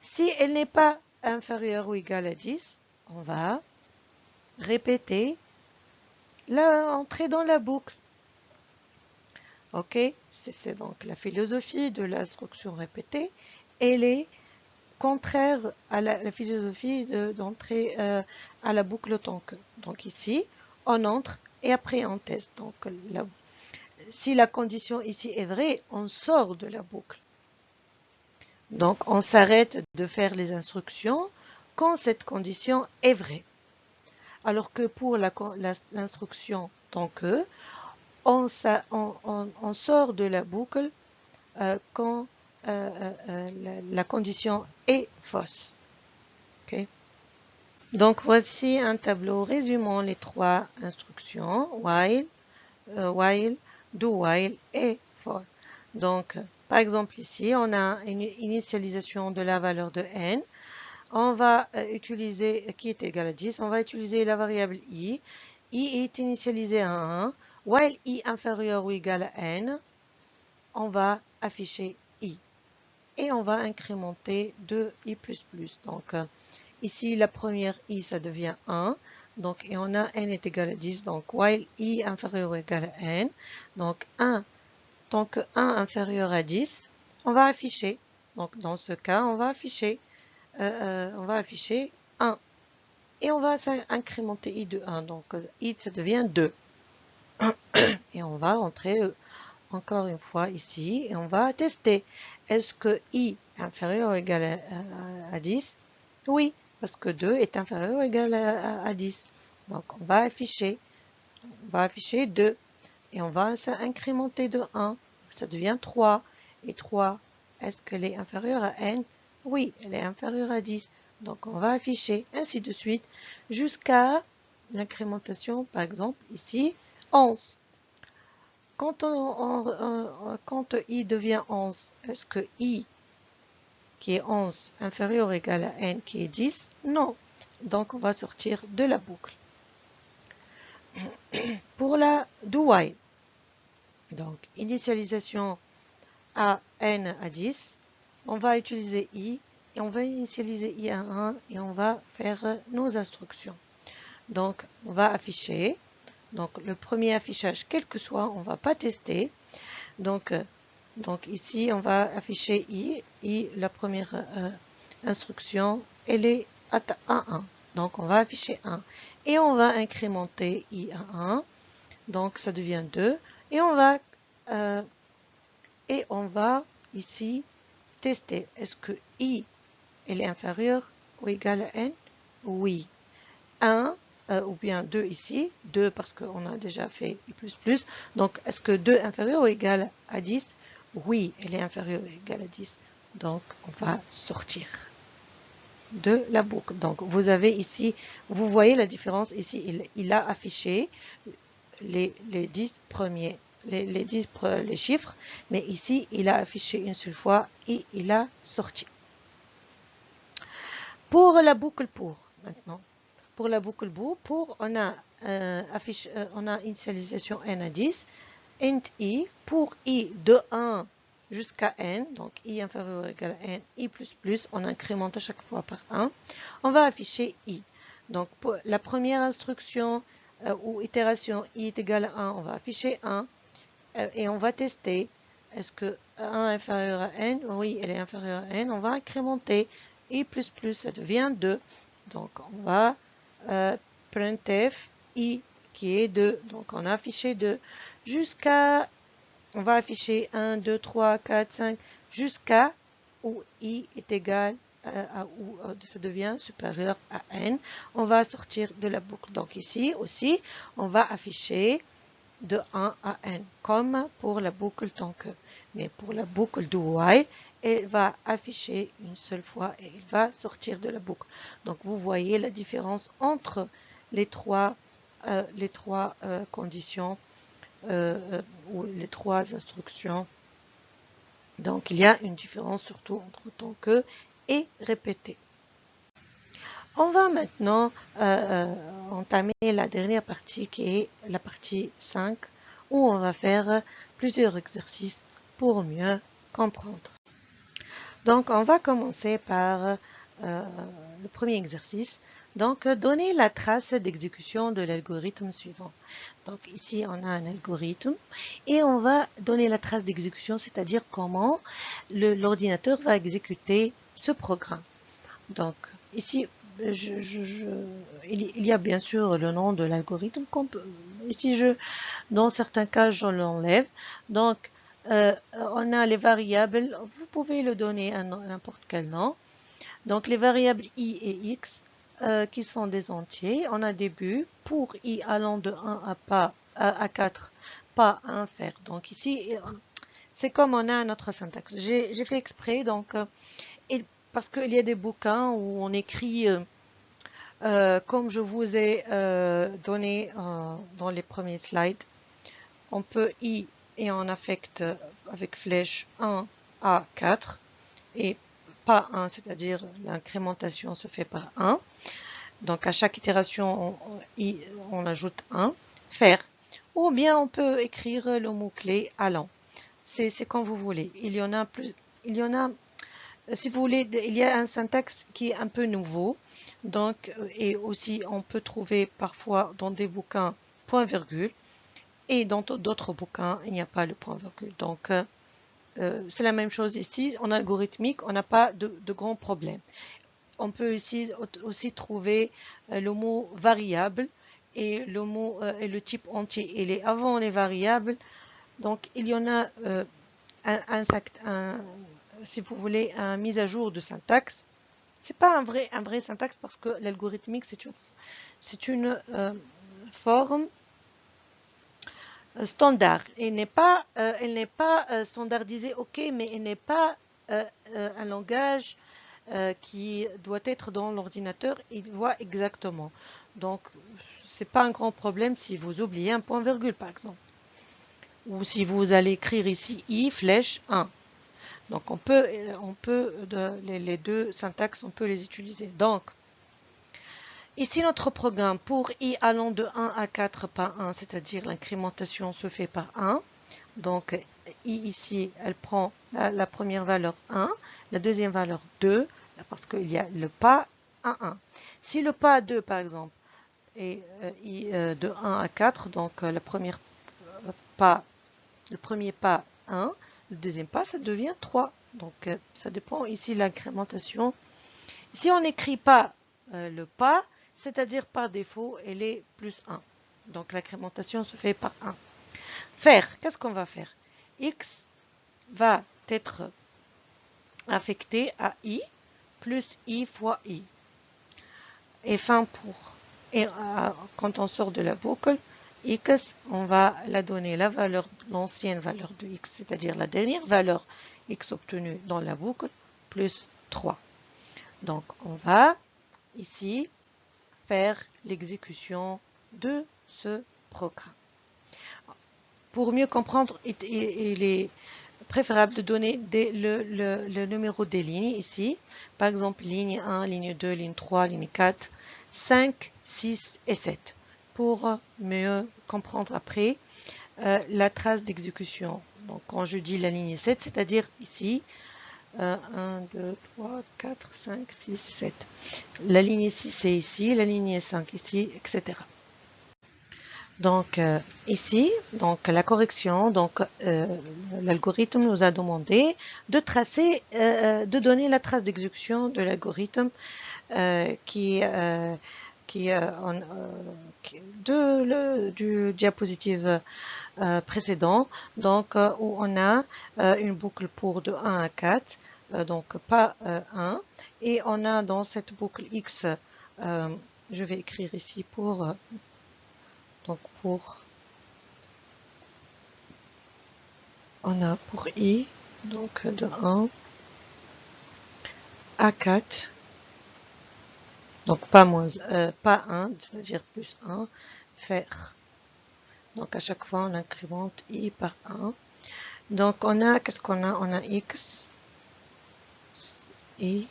Si elle n'est pas inférieure ou égale à 10, on va répéter l'entrée dans la boucle. Ok, c'est donc la philosophie de l'instruction répétée. Elle est contraire à la philosophie d'entrer à la boucle tant que. Donc ici, on entre et après on teste. Donc si la condition ici est vraie, on sort de la boucle. Donc on s'arrête de faire les instructions quand cette condition est vraie. Alors que pour l'instruction tant que, on sort de la boucle quand la condition est fausse. Okay. Donc voici un tableau résumant les trois instructions while, do while et for. Donc par exemple ici on a une initialisation de la valeur de n. On va utiliser qui est égal à 10. On va utiliser la variable i. I est initialisé à 1. While i inférieur ou égal à n, on va afficher i. Et on va incrémenter de i++. Donc ici, la première i, ça devient 1. Donc, et on a n est égal à 10. Donc, while i inférieur ou égal à n. Donc, 1, tant que 1 inférieur à 10, on va afficher. Donc, dans ce cas, on va afficher 1. Et on va incrémenter i de 1. Donc, i, ça devient 2. Et on va entrer encore une fois ici et on va tester. Est-ce que i est inférieur ou égal à 10? Oui, parce que 2 est inférieur ou égal à 10. Donc on va afficher 2 et on va incrémenter de 1. Ça devient 3. Et 3, est-ce qu'elle est inférieure à n? Oui, elle est inférieure à 10. Donc on va afficher ainsi de suite jusqu'à l'incrémentation, par exemple ici, 11. Quand i devient 11, est-ce que i qui est 11 inférieur ou égal à n qui est 10? Non. Donc on va sortir de la boucle. Pour la do while, donc initialisation à n à 10, on va utiliser i et on va initialiser i à 1 et on va faire nos instructions. Donc on va afficher. Donc le premier affichage, quel que soit, on ne va pas tester. Donc ici, on va afficher i la première instruction, elle est à 1. Donc on va afficher 1. Et on va incrémenter i à 1. Donc ça devient 2. Et on va ici tester. Est-ce que i elle est inférieure ou égale à n? Oui. 1 ou bien 2 ici. 2 parce qu'on a déjà fait i++. Donc est-ce que 2 est inférieur ou égal à 10? Oui, elle est inférieure ou égale à 10. Donc on va sortir de la boucle. Donc vous avez ici, vous voyez la différence ici, il a affiché les 10 premiers, les chiffres, mais ici il a affiché une seule fois et il a sorti. Pour la boucle pour, maintenant. Pour la boucle pour, on a initialisation n à 10, int i, pour i de 1 jusqu'à n, donc i inférieur ou égal à n, i++, on incrémente à chaque fois par 1, on va afficher i. Donc pour la première instruction ou itération i est égal à 1, on va afficher 1 et on va tester. Est-ce que 1 est inférieur à n? Oui, elle est inférieure à n, on va incrémenter i++, ça devient 2. Donc on va printf i qui est 2. Donc on a affiché 2 jusqu'à, on va afficher 1, 2, 3, 4, 5, jusqu'à où i est égal à où ça devient supérieur à n. On va sortir de la boucle. Donc ici aussi, on va afficher de 1 à n, comme pour la boucle tant que. Mais pour la boucle do while, elle va afficher une seule fois et il va sortir de la boucle. Donc vous voyez la différence entre les trois conditions ou les trois instructions. Donc il y a une différence surtout entre tant que et répété. On va maintenant entamer la dernière partie qui est la partie 5 où on va faire plusieurs exercices pour mieux comprendre. Donc on va commencer par le premier exercice. Donc, donner la trace d'exécution de l'algorithme suivant. Donc, ici, on a un algorithme et on va donner la trace d'exécution, c'est-à-dire comment l'ordinateur va exécuter ce programme. Donc, ici, il y a bien sûr le nom de l'algorithme. Ici, dans certains cas, je l'enlève. Donc, on a les variables. Vous pouvez le donner à n'importe quel nom. Donc, les variables i et x qui sont des entiers. On a début pour i allant de 1 à 4, pas à 1 faire. Donc, ici, c'est comme on a notre syntaxe. J'ai fait exprès, donc, parce qu'il y a des bouquins où on écrit comme je vous ai donné dans les premiers slides. On peut i et on affecte avec flèche 1 à 4 et pas 1, c'est-à-dire l'incrémentation se fait par 1. Donc à chaque itération, on ajoute 1. Faire. Ou bien on peut écrire le mot-clé allant. C'est comme vous voulez. Il y en a plus. Il y en a, si vous voulez, il y a un syntaxe qui est un peu nouveau. Donc, et aussi, on peut trouver parfois dans des bouquins point virgule. Et dans d'autres bouquins, il n'y a pas le point virgule. Donc, c'est la même chose ici. En algorithmique, on n'a pas de grands problèmes. On peut ici aussi trouver le mot variable et le mot et le type entier. Il est avant les variables. Donc, il y en a si vous voulez, une mise à jour de syntaxe. C'est pas un vrai syntaxe parce que l'algorithmique, c'est une forme standard. Elle n'est pas standardisée, ok, mais elle n'est pas un langage qui doit être dans l'ordinateur. Il voit exactement. Donc, c'est pas un grand problème si vous oubliez un point virgule, par exemple. Ou si vous allez écrire ici i flèche 1. Donc, les deux syntaxes, on peut les utiliser. Donc, ici, notre programme pour i allant de 1 à 4 par 1, c'est-à-dire l'incrémentation se fait par 1. Donc, i ici, elle prend la première valeur 1, la deuxième valeur 2, parce qu'il y a le pas à 1. Si le pas 2, par exemple, est de 1 à 4, donc le premier pas 1, le deuxième pas, ça devient 3. Donc, ça dépend ici de l'incrémentation. Si on n'écrit pas le pas, c'est-à-dire par défaut, elle est plus 1. Donc, l'incrémentation se fait par 1. Faire, qu'est-ce qu'on va faire? X va être affecté à i plus i fois i. Et fin pour. Et quand on sort de la boucle, x, on va la donner l'ancienne valeur de x, c'est-à-dire la dernière valeur x obtenue dans la boucle, plus 3. Donc, on va ici faire l'exécution de ce programme. Pour mieux comprendre, il est préférable de donner le numéro des lignes ici. Par exemple, ligne 1, ligne 2, ligne 3, ligne 4, 5, 6 et 7. Pour mieux comprendre après la trace d'exécution. Donc, quand je dis la ligne 7, c'est-à-dire ici, 1, 2, 3, 4, 5, 6, 7. La ligne 6 est ici, la ligne 5 ici, etc. Donc ici, donc la correction, donc l'algorithme nous a demandé de tracer, de donner la trace d'exécution de l'algorithme du diapositive précédent, donc où on a une boucle pour de 1 à 4, donc pas 1, et on a dans cette boucle x, je vais écrire ici on a pour i, donc de 1 à 4, donc pas 1, c'est-à-dire plus 1, faire. Donc à chaque fois, on incrémente i par 1. Donc on a, qu'est-ce qu'on a? On a x, i,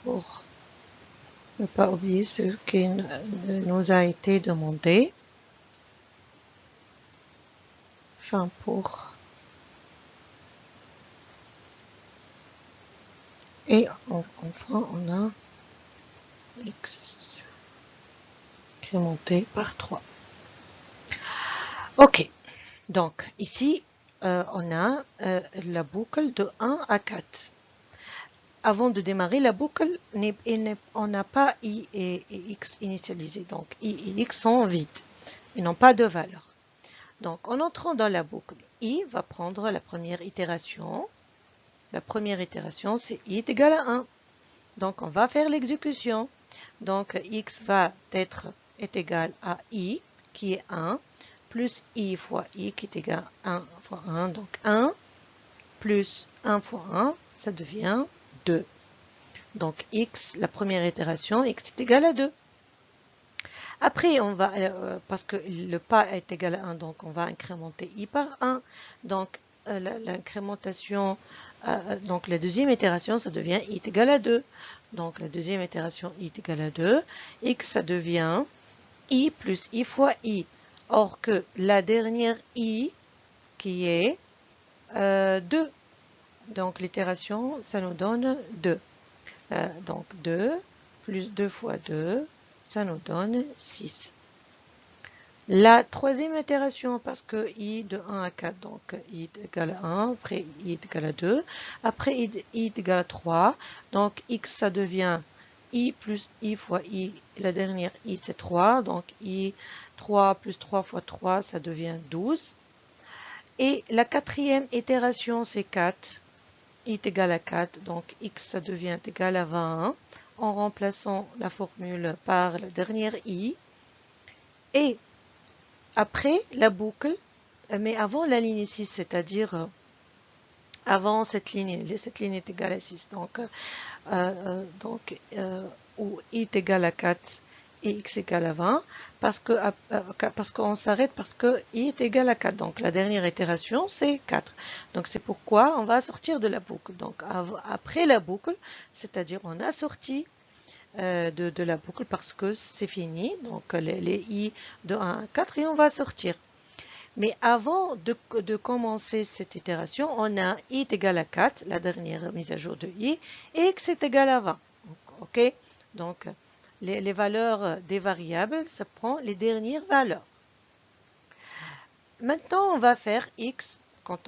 pour ne pas oublier ce qui nous a été demandé. Fin pour Et enfin, on a x incrémenté par 3. Ok, donc ici, on a la boucle de 1 à 4. Avant de démarrer la boucle, on n'a pas i et x initialisés. Donc i et x sont vides. Ils n'ont pas de valeur. Donc en entrant dans la boucle, i va prendre la première itération. La première itération, c'est i est égal à 1. Donc on va faire l'exécution. Donc x est égal à i, qui est 1, plus i fois i, qui est égal à 1 fois 1. Donc 1 plus 1 fois 1, ça devient 2. Donc x, la première itération, x est égal à 2. Après, on va, parce que le pas est égal à 1, donc on va incrémenter i par 1. Donc l'incrémentation, donc la deuxième itération, ça devient i est égal à 2. Donc la deuxième itération, i est égal à 2. X, ça devient i plus i fois i. Or que la dernière i, qui est 2. Donc l'itération, ça nous donne 2. Donc 2 plus 2 fois 2, ça nous donne 6. La troisième itération, parce que i de 1 à 4, donc i est égal à 1, après i est égal à 2, après i est égal à 3, donc x ça devient i plus i fois i, la dernière i c'est 3, donc i 3 plus 3 fois 3, ça devient 12. Et la quatrième itération c'est 4, i est égal à 4, donc x ça devient égal à 21, en remplaçant la formule par la dernière i. Et après la boucle, mais avant la ligne 6, c'est-à-dire avant cette ligne est égale à 6. Donc où i est égal à 4 et x égale à 20, parce qu'on s'arrête parce que i est égal à 4. Donc la dernière itération, c'est 4. Donc c'est pourquoi on va sortir de la boucle. Donc après la boucle, c'est-à-dire on a sorti de la boucle parce que c'est fini. Donc les i de 1 à 4 et on va sortir. Mais avant de commencer cette itération, on a i est égal à 4, la dernière mise à jour de i, et x est égal à 20. OK? Donc, les valeurs des variables, ça prend les dernières valeurs. Maintenant, on va faire x. Quand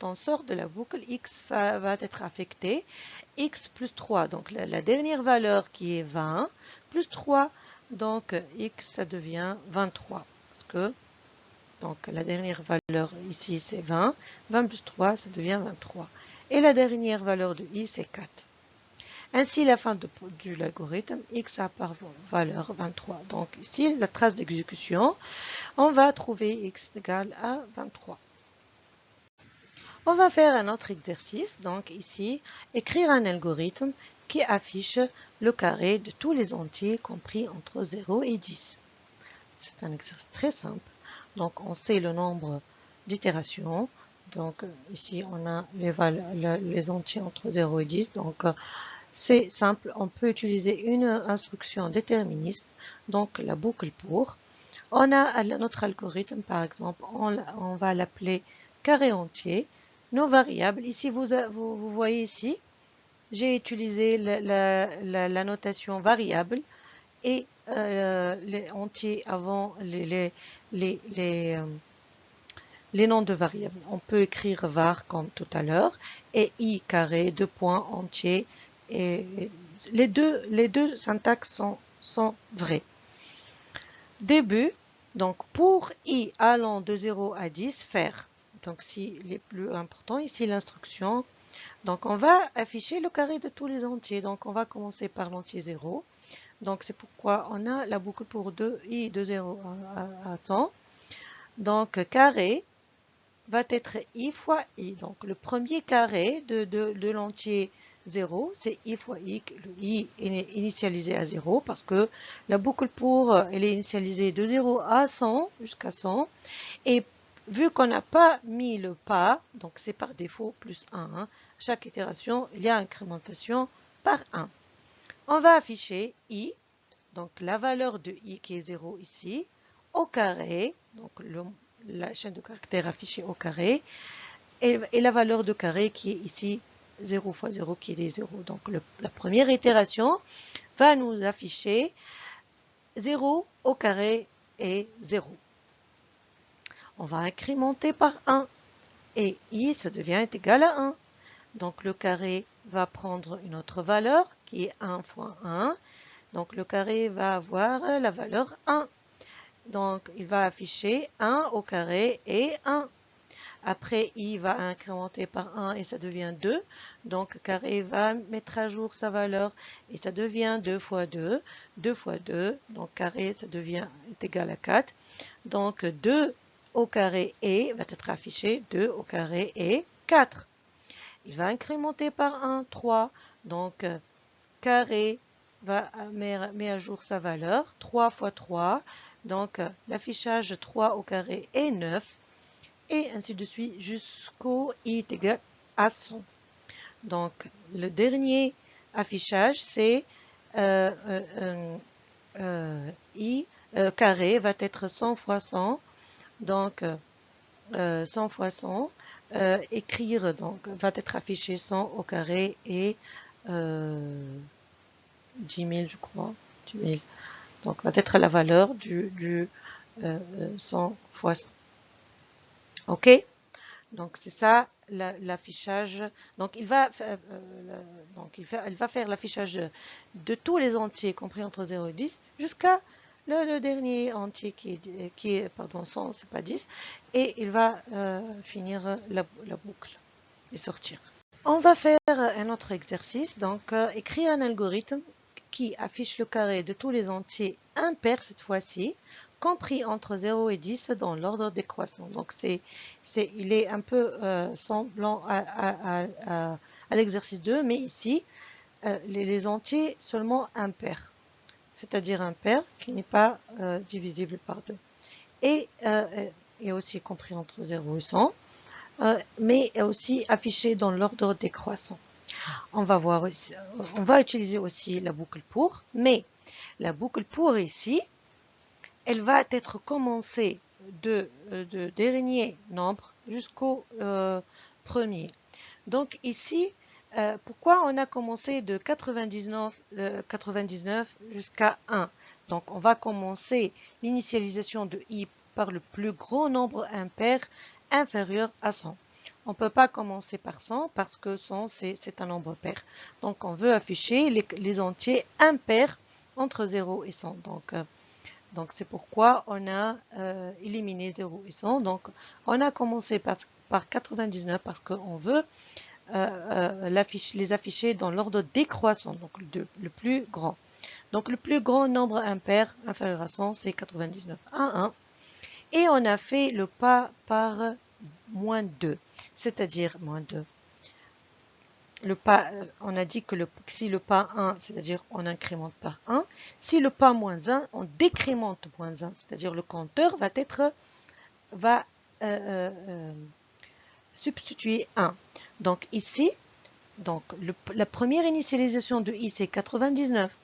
on sort de la boucle, x va être affecté. X plus 3, donc la dernière valeur qui est 20, plus 3, donc x, ça devient 23. Parce que donc la dernière valeur ici c'est 20. 20 plus 3, ça devient 23. Et la dernière valeur de i c'est 4. Ainsi, la fin de l'algorithme, x a par valeur 23. Donc ici, la trace d'exécution, on va trouver x égale à 23. On va faire un autre exercice. Donc ici, écrire un algorithme qui affiche le carré de tous les entiers compris entre 0 et 10. C'est un exercice très simple. Donc, on sait le nombre d'itérations. Donc, ici, on a les entiers entre 0 et 10. Donc, c'est simple. On peut utiliser une instruction déterministe. Donc, la boucle pour. On a notre algorithme, par exemple, on va l'appeler carré entier. Nos variables, ici, vous voyez ici, j'ai utilisé la notation variable et les entiers avant les noms de variables. On peut écrire var comme tout à l'heure et i carré, 2 points entiers. Et les deux syntaxes sont vraies. Début, donc pour i allant de 0 à 10, faire. Donc si les plus importants, ici l'instruction. Donc on va afficher le carré de tous les entiers. Donc on va commencer par l'entier 0. Donc c'est pourquoi on a la boucle pour i de 0 à 100. Donc carré va être i fois i. Donc le premier carré de l'entier 0, c'est i fois i. Le i est initialisé à 0 parce que la boucle pour, elle est initialisée de 0 à 100, jusqu'à 100. Et vu qu'on n'a pas mis le pas, donc c'est par défaut plus 1. Hein. Chaque itération, il y a incrémentation par 1. On va afficher i, donc la valeur de i qui est 0 ici, au carré, donc la chaîne de caractères affichée au carré, et la valeur de carré qui est ici 0 fois 0 qui est 0. Donc la première itération va nous afficher 0 au carré et 0. On va incrémenter par 1 et i, ça devient égal à 1. Donc le carré va prendre une autre valeur qui est 1 fois 1. Donc le carré va avoir la valeur 1. Donc il va afficher 1 au carré et 1. Après, i va incrémenter par 1 et ça devient 2. Donc, carré va mettre à jour sa valeur et ça devient 2 fois 2. 2 fois 2, donc carré, ça devient est égal à 4. Donc, 2 au carré et va être affiché 2 au carré et 4. Il va incrémenter par 1, 3. Donc, carré va mettre à jour sa valeur, 3 fois 3. Donc, l'affichage 3 au carré est 9. Et ainsi de suite jusqu'au i est égal à 100. Donc, le dernier affichage, c'est i carré va être 100 fois 100. Donc, 100 fois 100. Écrire, donc, va être affiché 100 au carré et 10 000, je crois. 10 000. Donc, va être la valeur du 100 fois 100. OK? Donc, c'est ça l'affichage. Donc, il va faire l'affichage de tous les entiers compris entre 0 et 10 jusqu'à le dernier entier qui est pardon, 100, c'est pas 10. Et il va finir la boucle et sortir. On va faire un autre exercice. Donc, écrire un algorithme qui affiche le carré de tous les entiers impairs cette fois-ci, compris entre 0 et 10 dans l'ordre décroissant. Donc, il est un peu semblant à l'exercice 2, mais ici, les entiers seulement impairs, c'est-à-dire impair qui n'est pas divisible par 2. Et aussi compris entre 0 et 100, mais aussi affiché dans l'ordre décroissant. On va utiliser aussi la boucle pour, mais la boucle pour ici, elle va être commencée de dernier nombre jusqu'au premier. Donc ici, pourquoi on a commencé de 99 jusqu'à 1? Donc on va commencer l'initialisation de i par le plus grand nombre impair inférieur à 100. On ne peut pas commencer par 100 parce que 100 c'est un nombre pair. Donc on veut afficher les entiers impairs entre 0 et 100. Donc c'est pourquoi on a éliminé 0 et 100. Donc on a commencé par 99 parce qu'on veut les afficher dans l'ordre décroissant, donc le plus grand. Donc le plus grand nombre impair inférieur à 100, c'est 99 à 1. Et on a fait le pas par moins 2, c'est-à-dire moins 2. Le pas, on a dit que si le pas 1, c'est-à-dire on incrémente par 1. Si le pas moins 1, on décrémente moins 1, c'est-à-dire le compteur va substituer 1. Donc ici, la première initialisation de i, c'est 99.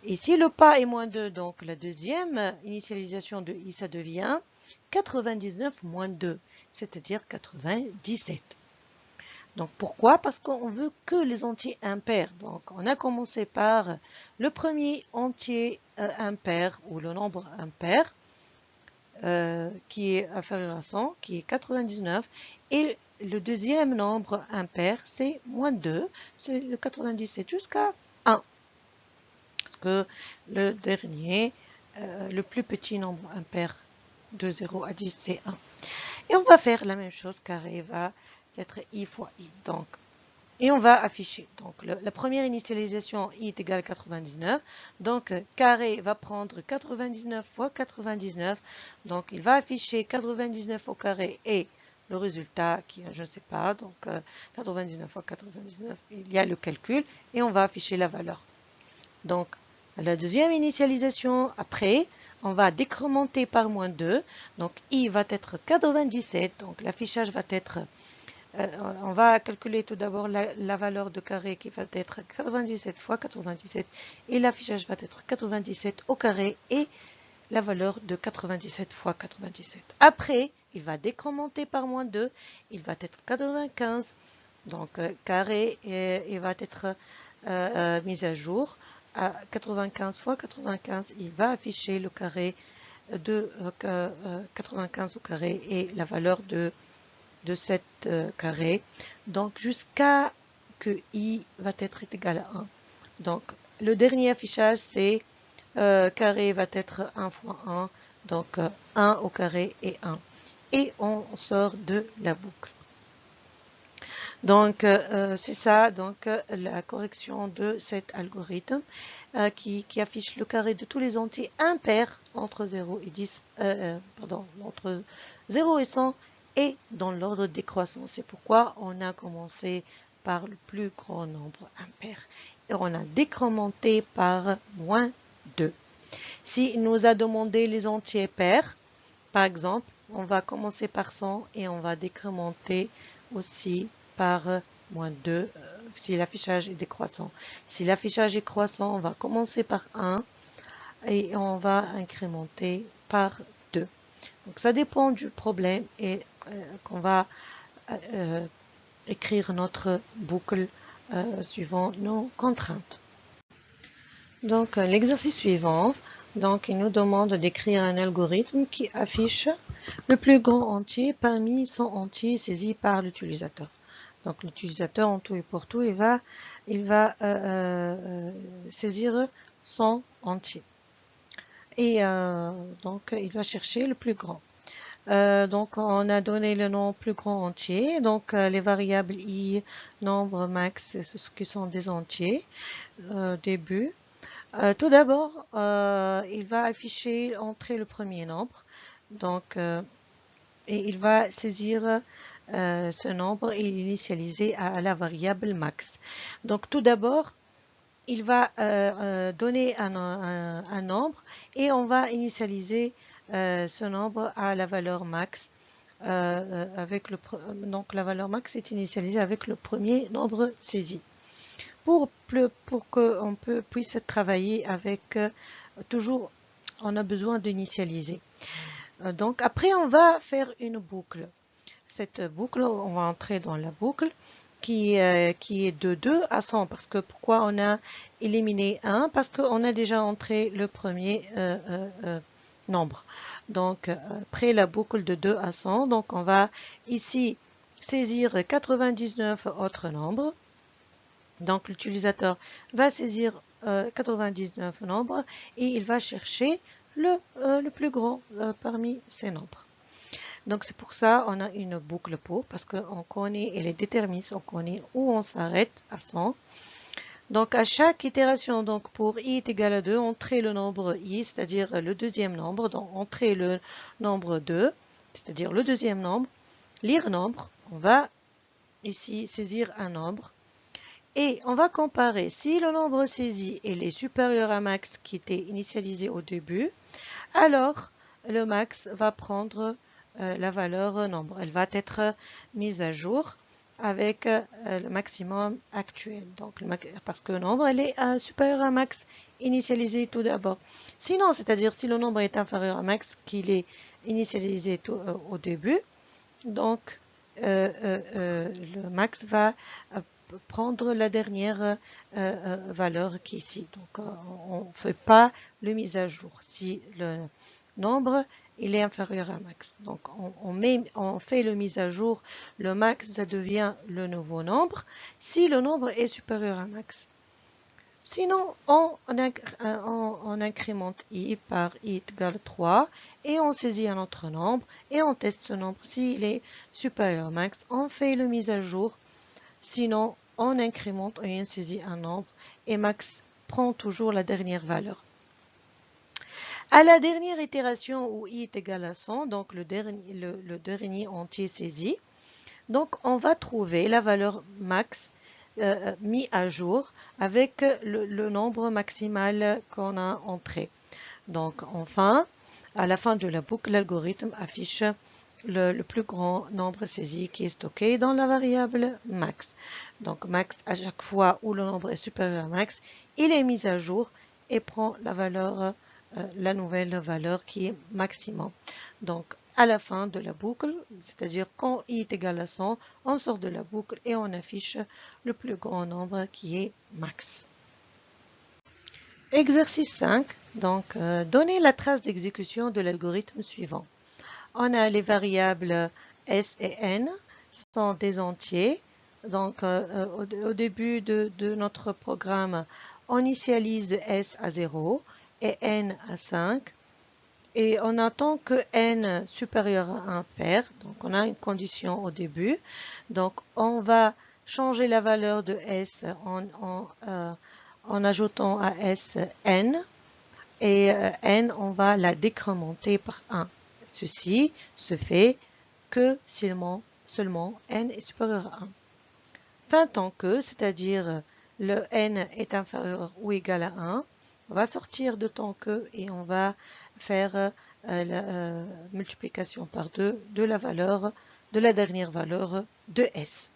Et si le pas est moins 2, donc la deuxième initialisation de i, ça devient 99 moins 2, c'est-à-dire 97. Donc pourquoi? Parce qu'on veut que les entiers impairs. Donc on a commencé par le premier entier impair ou le nombre impair qui est inférieur à 100, qui est 99. Et le deuxième nombre impair, c'est moins 2, c'est le 97 jusqu'à 1. Parce que le dernier, le plus petit nombre impair de 0 à 10, c'est 1. Et on va faire la même chose, carré va être i fois i. Donc, et on va afficher. Donc, la première initialisation, i est égal à 99. Donc, carré va prendre 99 fois 99. Donc, il va afficher 99 au carré et le résultat qui est, je ne sais pas, donc 99 fois 99, il y a le calcul et on va afficher la valeur. Donc, la deuxième initialisation, après, on va décrémenter par moins 2. Donc, i va être 97. Donc, l'affichage va être... on va calculer tout d'abord la valeur de carré qui va être 97 fois 97. Et l'affichage va être 97 au carré et la valeur de 97 fois 97. Après, il va décrémenter par moins 2. Il va être 95. Donc, carré il va être mis à jour à 95 fois 95. Il va afficher le carré de 95 au carré et la valeur de cette carré. Donc, jusqu'à que i va être égal à 1. Donc, le dernier affichage, c'est carré va être 1 fois 1. Donc, 1 au carré et 1. Et on sort de la boucle. Donc, c'est ça, donc la correction de cet algorithme qui affiche le carré de tous les entiers impairs entre 0 et 10, entre 0 et 100 et dans l'ordre décroissant. C'est pourquoi on a commencé par le plus grand nombre impair et on a décrémenté par moins 2. S'il nous a demandé les entiers pairs, par exemple, on va commencer par 100 et on va décrémenter aussi par moins 2 si l'affichage est décroissant. Si l'affichage est croissant, on va commencer par 1 et on va incrémenter par 2. Donc ça dépend du problème et qu'on va écrire notre boucle suivant nos contraintes. Donc l'exercice suivant, donc il nous demande d'écrire un algorithme qui affiche le plus grand entier parmi 100 entiers saisis par l'utilisateur. Donc l'utilisateur en tout et pour tout, il va saisir 100 entiers. Et donc il va chercher le plus grand. Donc on a donné le nom plus grand entier. Donc les variables i, nombre, max, c'est ce qui sont des entiers. Début. Tout d'abord, il va afficher, entrer le premier nombre. Donc, et il va saisir ce nombre et l'initialiser à la variable max. Donc, tout d'abord, il va donner un nombre et on va initialiser ce nombre à la valeur max. Donc, la valeur max est initialisée avec le premier nombre saisi. Pour qu'on puisse travailler avec, toujours, on a besoin d'initialiser. Donc, après, on va faire une boucle. Cette boucle, on va entrer dans la boucle qui est de 2 à 100. Parce que pourquoi on a éliminé 1? Parce qu'on a déjà entré le premier nombre. Donc, après la boucle de 2 à 100, donc on va ici saisir 99 autres nombres. Donc, l'utilisateur va saisir 99 nombres et il va chercher le plus grand parmi ces nombres. Donc, c'est pour ça qu'on a une boucle pour, parce qu'on connaît, elle est déterministe, on connaît où on s'arrête à 100. Donc, à chaque itération, donc pour i est égal à 2, entrer le nombre i, c'est-à-dire le deuxième nombre, donc entrer le nombre 2, c'est-à-dire le deuxième nombre, lire nombre, on va ici saisir un nombre. Et on va comparer si le nombre saisi est supérieur à max qui était initialisé au début, alors le max va prendre la valeur nombre. Elle va être mise à jour avec le maximum actuel. Donc, parce que le nombre elle est supérieur à max initialisé tout d'abord. Sinon, c'est-à-dire si le nombre est inférieur à max qu'il est initialisé au début, donc le max va prendre la dernière valeur qui est ici. Donc, on ne fait pas le mise à jour si le nombre il est inférieur à max. Donc, on fait le mise à jour. Le max, ça devient le nouveau nombre si le nombre est supérieur à max. Sinon, on incrémente i par i égale 3 et on saisit un autre nombre et on teste ce nombre. S'il est supérieur à max, on fait le mise à jour. Sinon, on incrémente et on saisit un nombre et max prend toujours la dernière valeur. À la dernière itération où i est égal à 100, donc le dernier entier saisi, donc on va trouver la valeur max mis à jour avec le nombre maximal qu'on a entré. Donc enfin, à la fin de la boucle, l'algorithme affiche le plus grand nombre saisi qui est stocké dans la variable max. Donc max, à chaque fois où le nombre est supérieur à max, il est mis à jour et prend la valeur, la nouvelle valeur qui est maximum. Donc à la fin de la boucle, c'est-à-dire quand i est égal à 100, on sort de la boucle et on affiche le plus grand nombre qui est max. Exercice 5, donc donnez la trace d'exécution de l'algorithme suivant. On a les variables s et n sont des entiers. Donc au début de notre programme, on initialise s à 0 et n à 5. Et on attend que n supérieur à 1 pair. Donc on a une condition au début. Donc on va changer la valeur de s en ajoutant à s n. Et n, on va la décrémenter par 1. Ceci se fait que seulement n est supérieur à 1. Fin tant que, c'est-à-dire le n est inférieur ou égal à 1, on va sortir de tant que et on va faire la multiplication par 2 de la valeur, de la dernière valeur de s.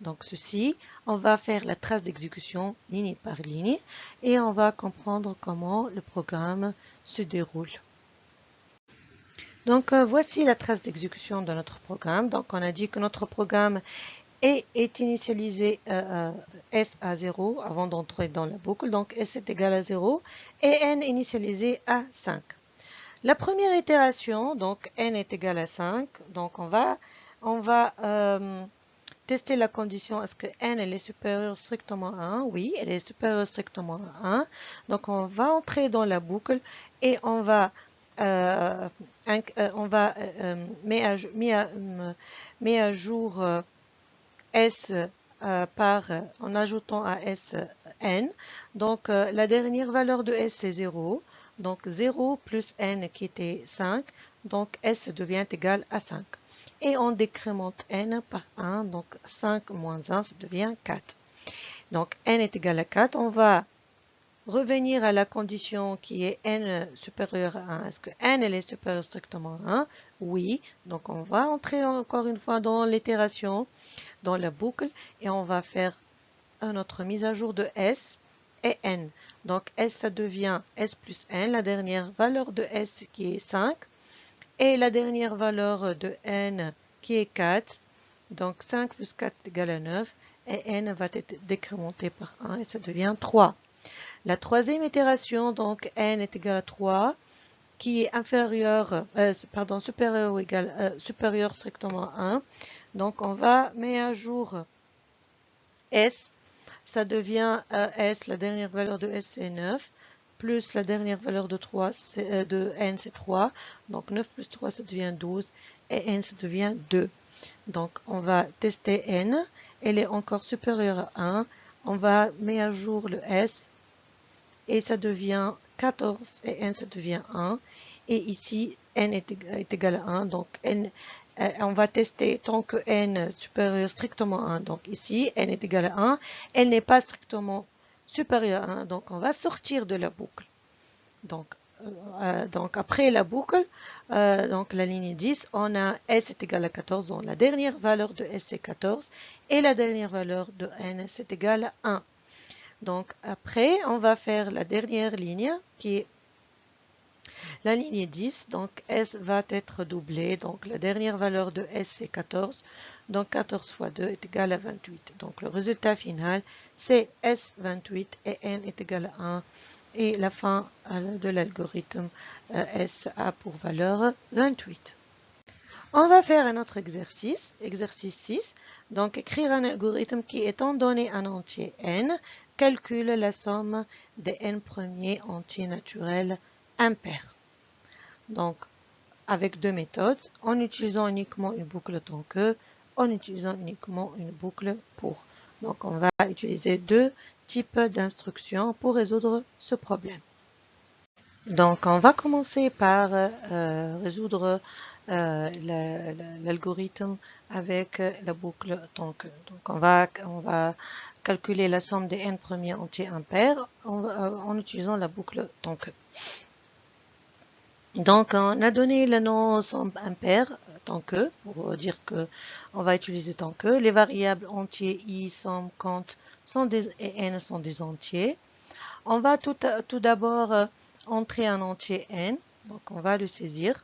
Donc ceci, on va faire la trace d'exécution ligne par ligne et on va comprendre comment le programme se déroule. Donc voici la trace d'exécution de notre programme. Donc on a dit que notre programme est initialisé s à 0 avant d'entrer dans la boucle. Donc s est égal à 0 et n initialisé à 5. La première itération, donc n est égal à 5. Donc on va tester la condition, est-ce que n elle est supérieure strictement à 1? Oui, elle est supérieure strictement à 1. Donc on va entrer dans la boucle et on va mettre à jour s en ajoutant à s n. Donc la dernière valeur de s c'est 0. Donc 0 plus n qui était 5. Donc s devient égal à 5. Et on décrémente n par 1, donc 5 moins 1, ça devient 4. Donc n est égal à 4. On va revenir à la condition qui est n supérieur à 1. Est-ce que n elle est supérieure strictement à 1? Oui. Donc on va entrer encore une fois dans l'itération, dans la boucle, et on va faire notre mise à jour de s et n. Donc s ça devient s plus n, la dernière valeur de s qui est 5. Et la dernière valeur de n qui est 4, donc 5 plus 4 égale à 9, et n va être décrémenté par 1 et ça devient 3. La troisième itération, donc n est égal à 3, qui est supérieur ou égal, supérieur strictement à 1. Donc on va mettre à jour s, ça devient s, la dernière valeur de s c'est 9. Plus la dernière valeur de n, c'est 3. Donc 9 plus 3, ça devient 12. Et n, ça devient 2. Donc on va tester n. Elle est encore supérieure à 1. On va mettre à jour le s. Et ça devient 14. Et n, ça devient 1. Et ici, n est égal à 1. Donc n, on va tester tant que n supérieur strictement à 1. Donc ici, n est égal à 1. Elle n'est pas strictement supérieur à 1. Donc on va sortir de la boucle. Donc après la boucle, donc la ligne 10, on a s est égal à 14. Donc la dernière valeur de s c'est 14. Et la dernière valeur de n c'est égal à 1. Donc après, on va faire la dernière ligne qui est la ligne 10. Donc s va être doublé. Donc la dernière valeur de s c'est 14. Donc 14 fois 2 est égal à 28. Donc le résultat final c'est s 28 et n est égal à 1. Et la fin de l'algorithme S a pour valeur 28. On va faire un autre exercice, exercice 6. Donc écrire un algorithme qui, étant donné un entier n, calcule la somme des n premiers entiers naturels impairs. Donc avec deux méthodes, en utilisant uniquement une boucle tant que, en utilisant uniquement une boucle pour. Donc on va utiliser deux types d'instructions pour résoudre ce problème. Donc on va commencer par résoudre l'algorithme avec la boucle tant que. Donc on va calculer la somme des n premiers entiers impairs en utilisant la boucle tant que. Donc on a donné le nom somme impair tant que, pour dire que on va utiliser tant que. Les variables entiers i, somme, compte et n sont des entiers. On va tout d'abord entrer un entier n, donc on va le saisir.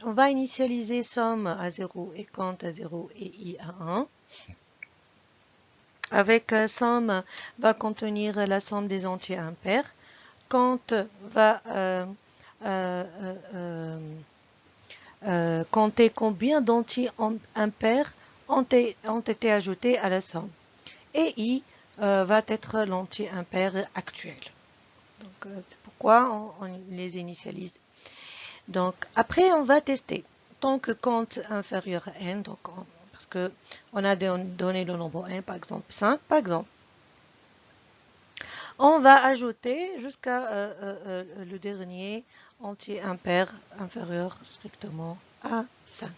On va initialiser somme à 0 et compte à 0 et i à 1. Avec somme va contenir la somme des entiers impairs. Compte va compter combien d'entiers impairs ont été ajoutés à la somme. Et i va être l'entier impair actuel. Donc c'est pourquoi on les initialise. Donc après on va tester. Tant que compte inférieur à n, donc parce que on a donné le nombre n, par exemple 5, par exemple. On va ajouter jusqu'à le dernier entier impair inférieur strictement à 5.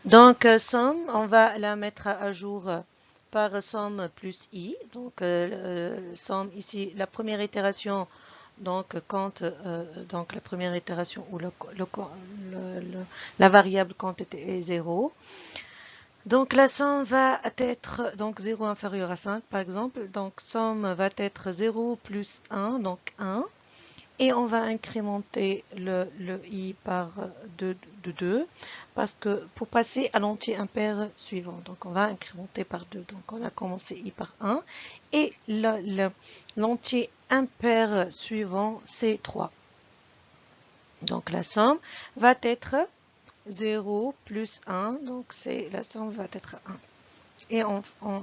Donc somme, on va la mettre à jour par somme plus i. Donc somme ici, la première itération, donc compte, donc la première itération où la variable compte est 0. Donc la somme va être donc 0 inférieur à 5 par exemple. Donc somme va être 0 plus 1, donc 1. Et on va incrémenter le i par 2 parce que pour passer à l'entier impair suivant, donc on va incrémenter par 2. Donc on a commencé i par 1 et l'entier impair suivant c'est 3. Donc la somme va être 0 plus 1, donc la somme va être 1. Et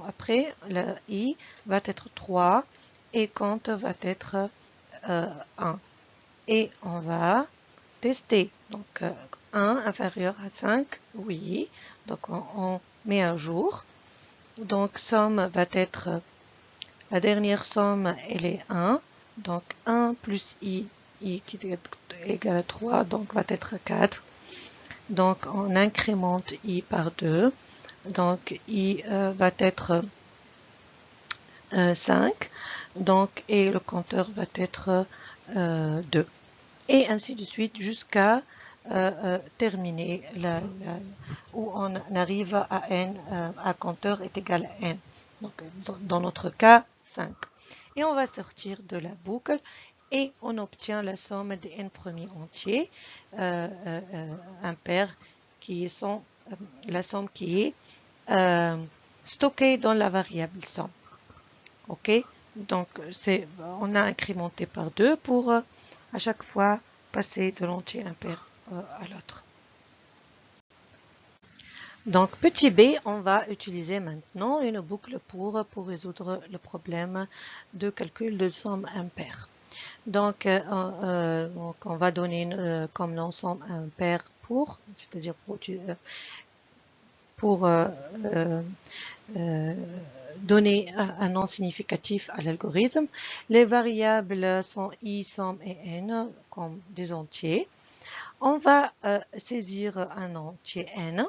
après, le i va être 3 et compte va être 1. Et on va tester. Donc 1 inférieur à 5, oui. Donc on met un jour. Donc somme va être, la dernière somme, elle est 1. Donc 1 plus i qui est égal à 3, donc va être 4. Donc on incrémente i par 2. Donc i va être 5. Donc, et le compteur va être 2. Et ainsi de suite jusqu'à terminer où on arrive à n, à compteur est égal à n. Donc dans notre cas 5. Et on va sortir de la boucle et on obtient la somme des n premiers entiers impairs qui sont la somme qui est stockée dans la variable somme. Ok, donc on a incrémenté par 2 pour à chaque fois passer de l'entier impair à l'autre. Donc petit b, on va utiliser maintenant une boucle pour résoudre le problème de calcul de somme impair. Donc on va donner comme nom somme impair pour, c'est-à-dire pour donner un nom significatif à l'algorithme. Les variables sont i, somme et n comme des entiers. On va saisir un entier n.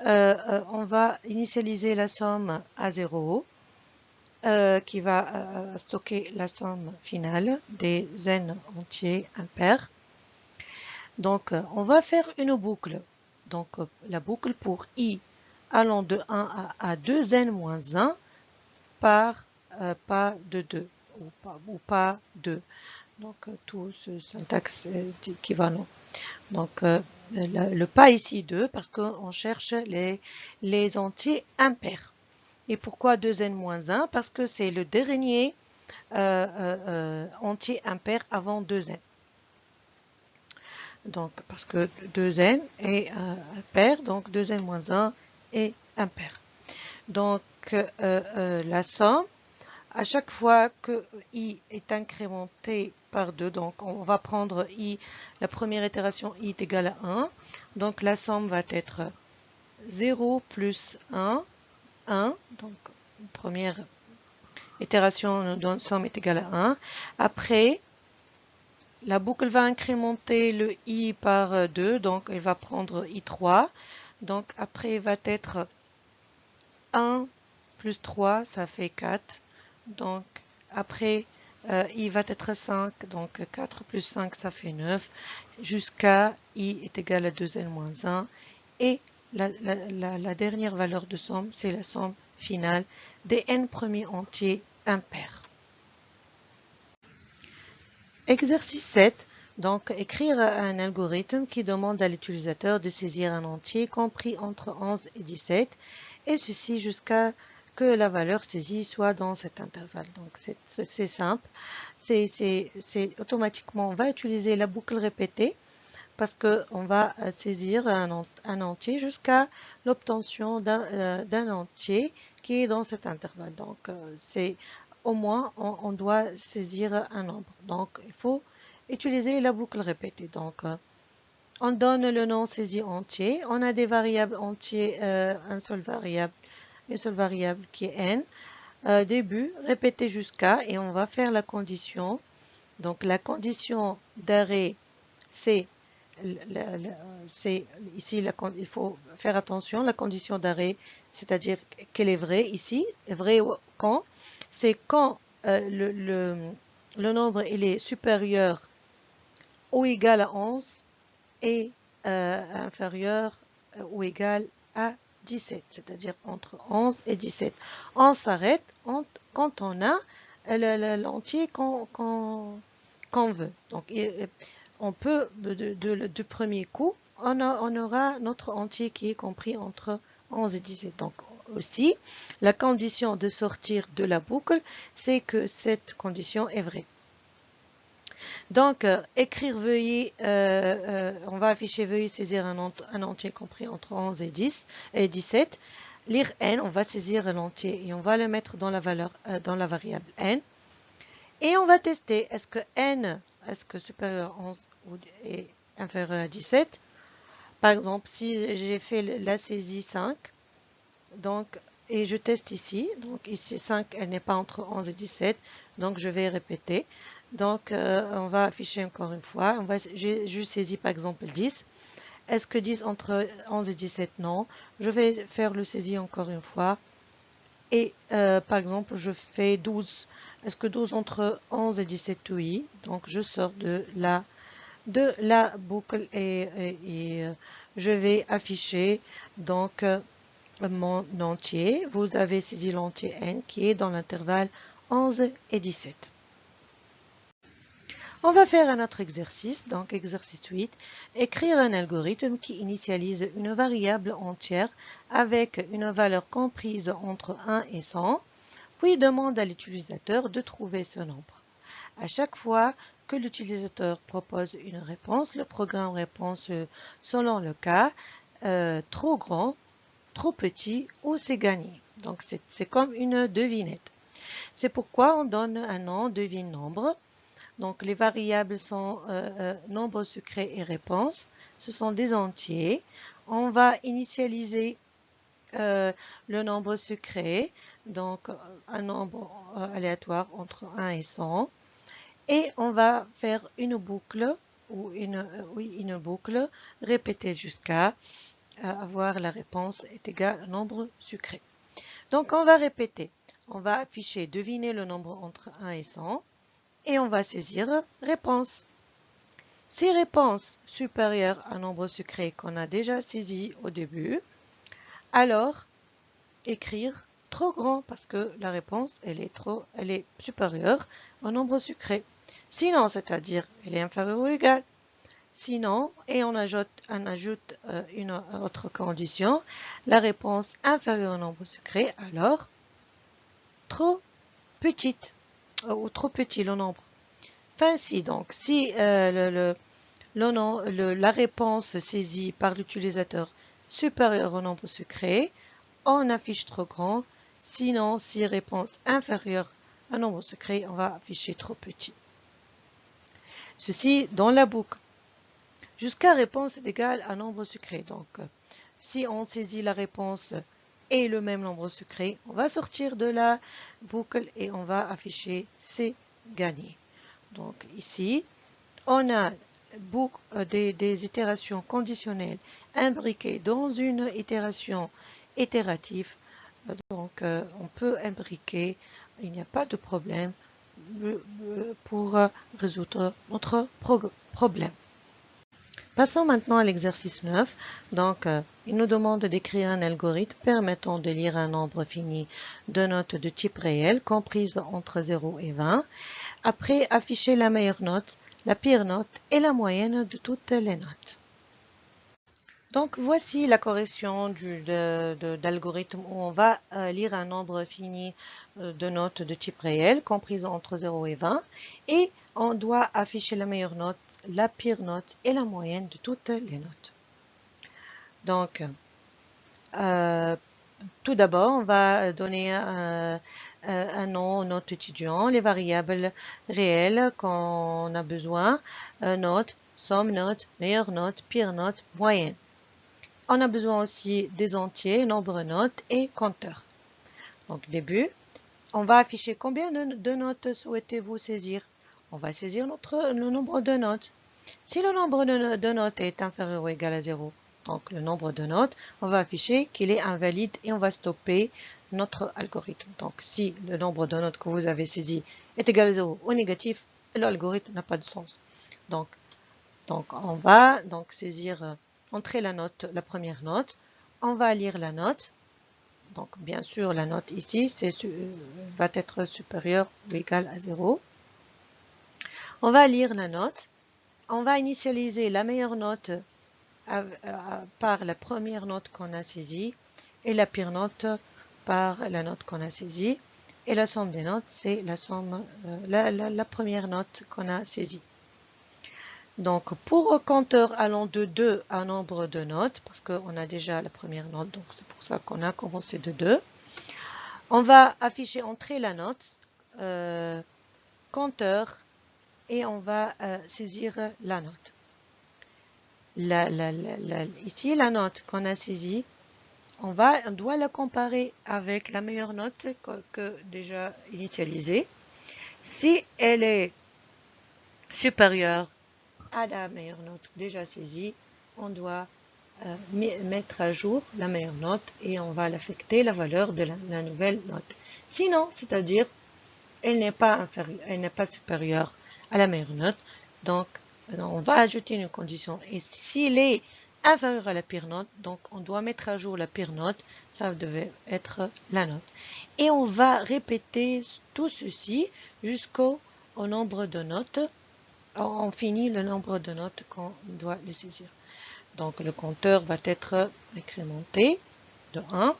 On va initialiser la somme à 0 qui va stocker la somme finale des n entiers impairs. Donc on va faire une boucle. Donc la boucle pour i allant de 1 à 2n moins 1 par pas de 2 ou pas 2. Donc tout ce syntaxe est équivalent. Donc le pas ici 2 parce qu'on cherche les entiers impairs. Et pourquoi 2n moins 1? Parce que c'est le dernier entier impair avant 2n. Donc parce que 2n est impair, donc 2n moins 1 est impair. Donc la somme, à chaque fois que i est incrémenté par 2, donc on va prendre i, la première itération i est égale à 1, donc la somme va être 0 plus 1, 1, donc première itération nous donne somme est égale à 1. Après, la boucle va incrémenter le i par 2, donc elle va prendre i3, donc après va être 1 plus 3, ça fait 4. Donc, après, i va être 5, donc 4 plus 5, ça fait 9, jusqu'à i est égal à 2n moins 1. Et la dernière valeur de somme, c'est la somme finale des n premiers entiers impairs. Exercice 7. Donc, écrire un algorithme qui demande à l'utilisateur de saisir un entier compris entre 11 et 17, et ceci jusqu'à que la valeur saisie soit dans cet intervalle. Donc, c'est simple. Automatiquement, on va utiliser la boucle répétée parce qu'on va saisir un entier jusqu'à l'obtention d'un entier qui est dans cet intervalle. Donc, c'est au moins, on doit saisir un nombre. Donc, il faut utiliser la boucle répétée. Donc, on donne le nom saisi entier. On a des variables entiers, une seule variable qui est n. Début, répéter jusqu'à, et on va faire la condition. Donc, la condition d'arrêt, c'est ici, il faut faire attention, la condition d'arrêt, c'est-à-dire qu'elle est vraie ici, vrai quand, c'est quand le nombre il est supérieur ou égal à 11 et inférieur ou égal à 17, c'est-à-dire entre 11 et 17. On s'arrête quand on a l'entier qu'on veut. Donc, on peut, du premier coup, on aura notre entier qui est compris entre 11 et 17. Donc, aussi, la condition de sortir de la boucle, c'est que cette condition est vraie. Donc, écrire veuillez, on va afficher veuillez saisir un entier compris entre 11 et 10 et 17. Lire n, on va saisir l'entier et on va le mettre dans la variable n. Et on va tester, est-ce que supérieur à 11 est inférieur à 17? Par exemple, si j'ai fait la saisie 5, donc, et je teste ici, donc ici 5, elle n'est pas entre 11 et 17, donc je vais répéter. Donc, on va afficher encore une fois, je saisis par exemple 10. Est-ce que 10 entre 11 et 17? Non. Je vais faire le saisie encore une fois. Et par exemple, je fais 12. Est-ce que 12 entre 11 et 17? Oui. Donc, je sors de la boucle et je vais afficher donc mon entier. Vous avez saisi l'entier n qui est dans l'intervalle 11 et 17. On va faire un autre exercice, donc exercice 8, écrire un algorithme qui initialise une variable entière avec une valeur comprise entre 1 et 100, puis demande à l'utilisateur de trouver ce nombre. À chaque fois que l'utilisateur propose une réponse, le programme répond selon le cas, trop grand, trop petit ou c'est gagné. Donc c'est comme une devinette. C'est pourquoi on donne un nom devine-nombre. Donc, les variables sont nombre secret et réponse. Ce sont des entiers. On va initialiser le nombre secret, donc un nombre aléatoire entre 1 et 100. Et on va faire une boucle, ou une boucle répétée jusqu'à avoir la réponse est égale au nombre secret. Donc, on va répéter. On va afficher deviner le nombre entre 1 et 100. Et on va saisir réponse. Si réponse supérieure à un nombre secret qu'on a déjà saisi au début, alors écrire trop grand parce que la réponse elle est supérieure au nombre secret. Sinon, c'est-à-dire elle est inférieure ou égale. Sinon, et on ajoute une autre condition, la réponse inférieure au nombre secret, alors trop petite ou trop petit le nombre. Enfin, si la réponse saisie par l'utilisateur supérieure au nombre secret, on affiche trop grand. Sinon, si réponse inférieure à un nombre secret, on va afficher trop petit. Ceci dans la boucle. Jusqu'à réponse est égale à nombre secret. Donc, si on saisit la réponse et le même nombre secret, on va sortir de la boucle et on va afficher c'est gagné. Donc ici, on a des itérations conditionnelles imbriquées dans une itération itérative. Donc on peut imbriquer, il n'y a pas de problème pour résoudre notre problème. Passons maintenant à l'exercice 9. Donc, il nous demande d'écrire un algorithme permettant de lire un nombre fini de notes de type réel comprises entre 0 et 20. Après, afficher la meilleure note la pire note et la moyenne de toutes les notes. Donc voici la correction d'algorithme où on va lire un nombre fini de notes de type réel comprises entre 0 et 20 et on doit afficher la meilleure note, la pire note et la moyenne de toutes les notes. Donc tout d'abord on va donner un nom, note étudiant, les variables réelles qu'on a besoin, note, somme note, meilleure note, pire note, moyenne. On a besoin aussi des entiers, nombre notes et compteur. Donc début, on va afficher combien de notes souhaitez-vous saisir? On va saisir le nombre de notes. Si le nombre de notes est inférieur ou égal à 0, donc le nombre de notes, on va afficher qu'il est invalide et on va stopper notre algorithme. Donc si le nombre de notes que vous avez saisi est égal à 0 ou négatif, l'algorithme n'a pas de sens. Donc on va saisir, entrer la note, la première note. On va lire la note. Donc bien sûr la note ici va être supérieure ou égale à 0. On va lire la note. On va initialiser la meilleure note par la première note qu'on a saisie et la pire note par la note qu'on a saisie. Et la somme des notes, c'est la somme, la première note qu'on a saisie. Donc, pour compteur allant de 2 à nombre de notes, parce qu'on a déjà la première note, donc c'est pour ça qu'on a commencé de 2, on va afficher, entrer la note, compteur, et on va saisir la note. Ici, la note qu'on a saisie, on doit la comparer avec la meilleure note que déjà initialisée. Si elle est supérieure à la meilleure note déjà saisie, on doit mettre à jour la meilleure note et on va l'affecter la valeur de la nouvelle note. Sinon, c'est-à-dire, elle n'est pas supérieure à la meilleure note, donc on va ajouter une condition. Et s'il est inférieur à la pire note, donc on doit mettre à jour la pire note, ça devait être la note. Et on va répéter tout ceci jusqu'au nombre de notes. On finit le nombre de notes qu'on doit les saisir. Donc le compteur va être incrémenté de 1.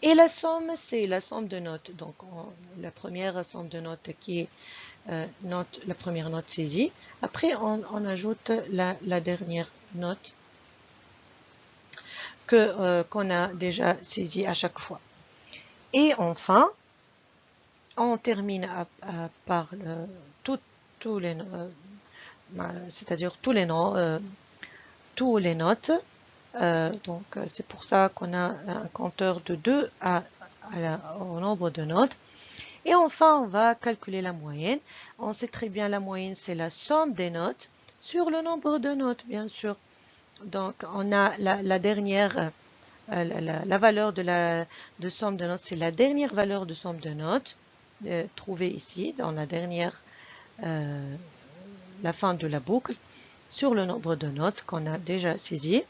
Et la somme, c'est la somme de notes. Donc la première somme de notes qui est la première note saisie. Après, on ajoute la dernière note qu'on a déjà saisie à chaque fois. Et enfin, on termine par tous les c'est-à-dire tous les notes. Donc c'est pour ça qu'on a un compteur de 2 au nombre de notes. Et enfin, on va calculer la moyenne. On sait très bien la moyenne, c'est la somme des notes sur le nombre de notes, bien sûr. Donc on a la dernière, la valeur de somme de notes, c'est la dernière valeur de somme de notes trouvée ici dans la dernière la fin de la boucle sur le nombre de notes qu'on a déjà saisi.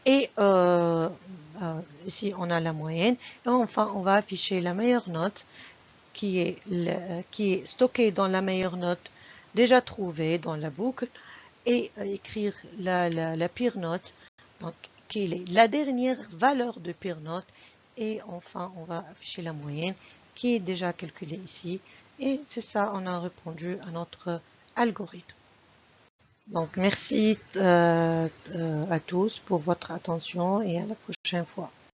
Et ici, on a la moyenne. Et enfin, on va afficher la meilleure note qui est stockée dans la meilleure note déjà trouvée dans la boucle et écrire la pire note, donc qui est la dernière valeur de pire note. Et enfin, on va afficher la moyenne qui est déjà calculée ici. Et c'est ça, on a répondu à notre algorithme. Donc merci à tous pour votre attention et à la prochaine fois.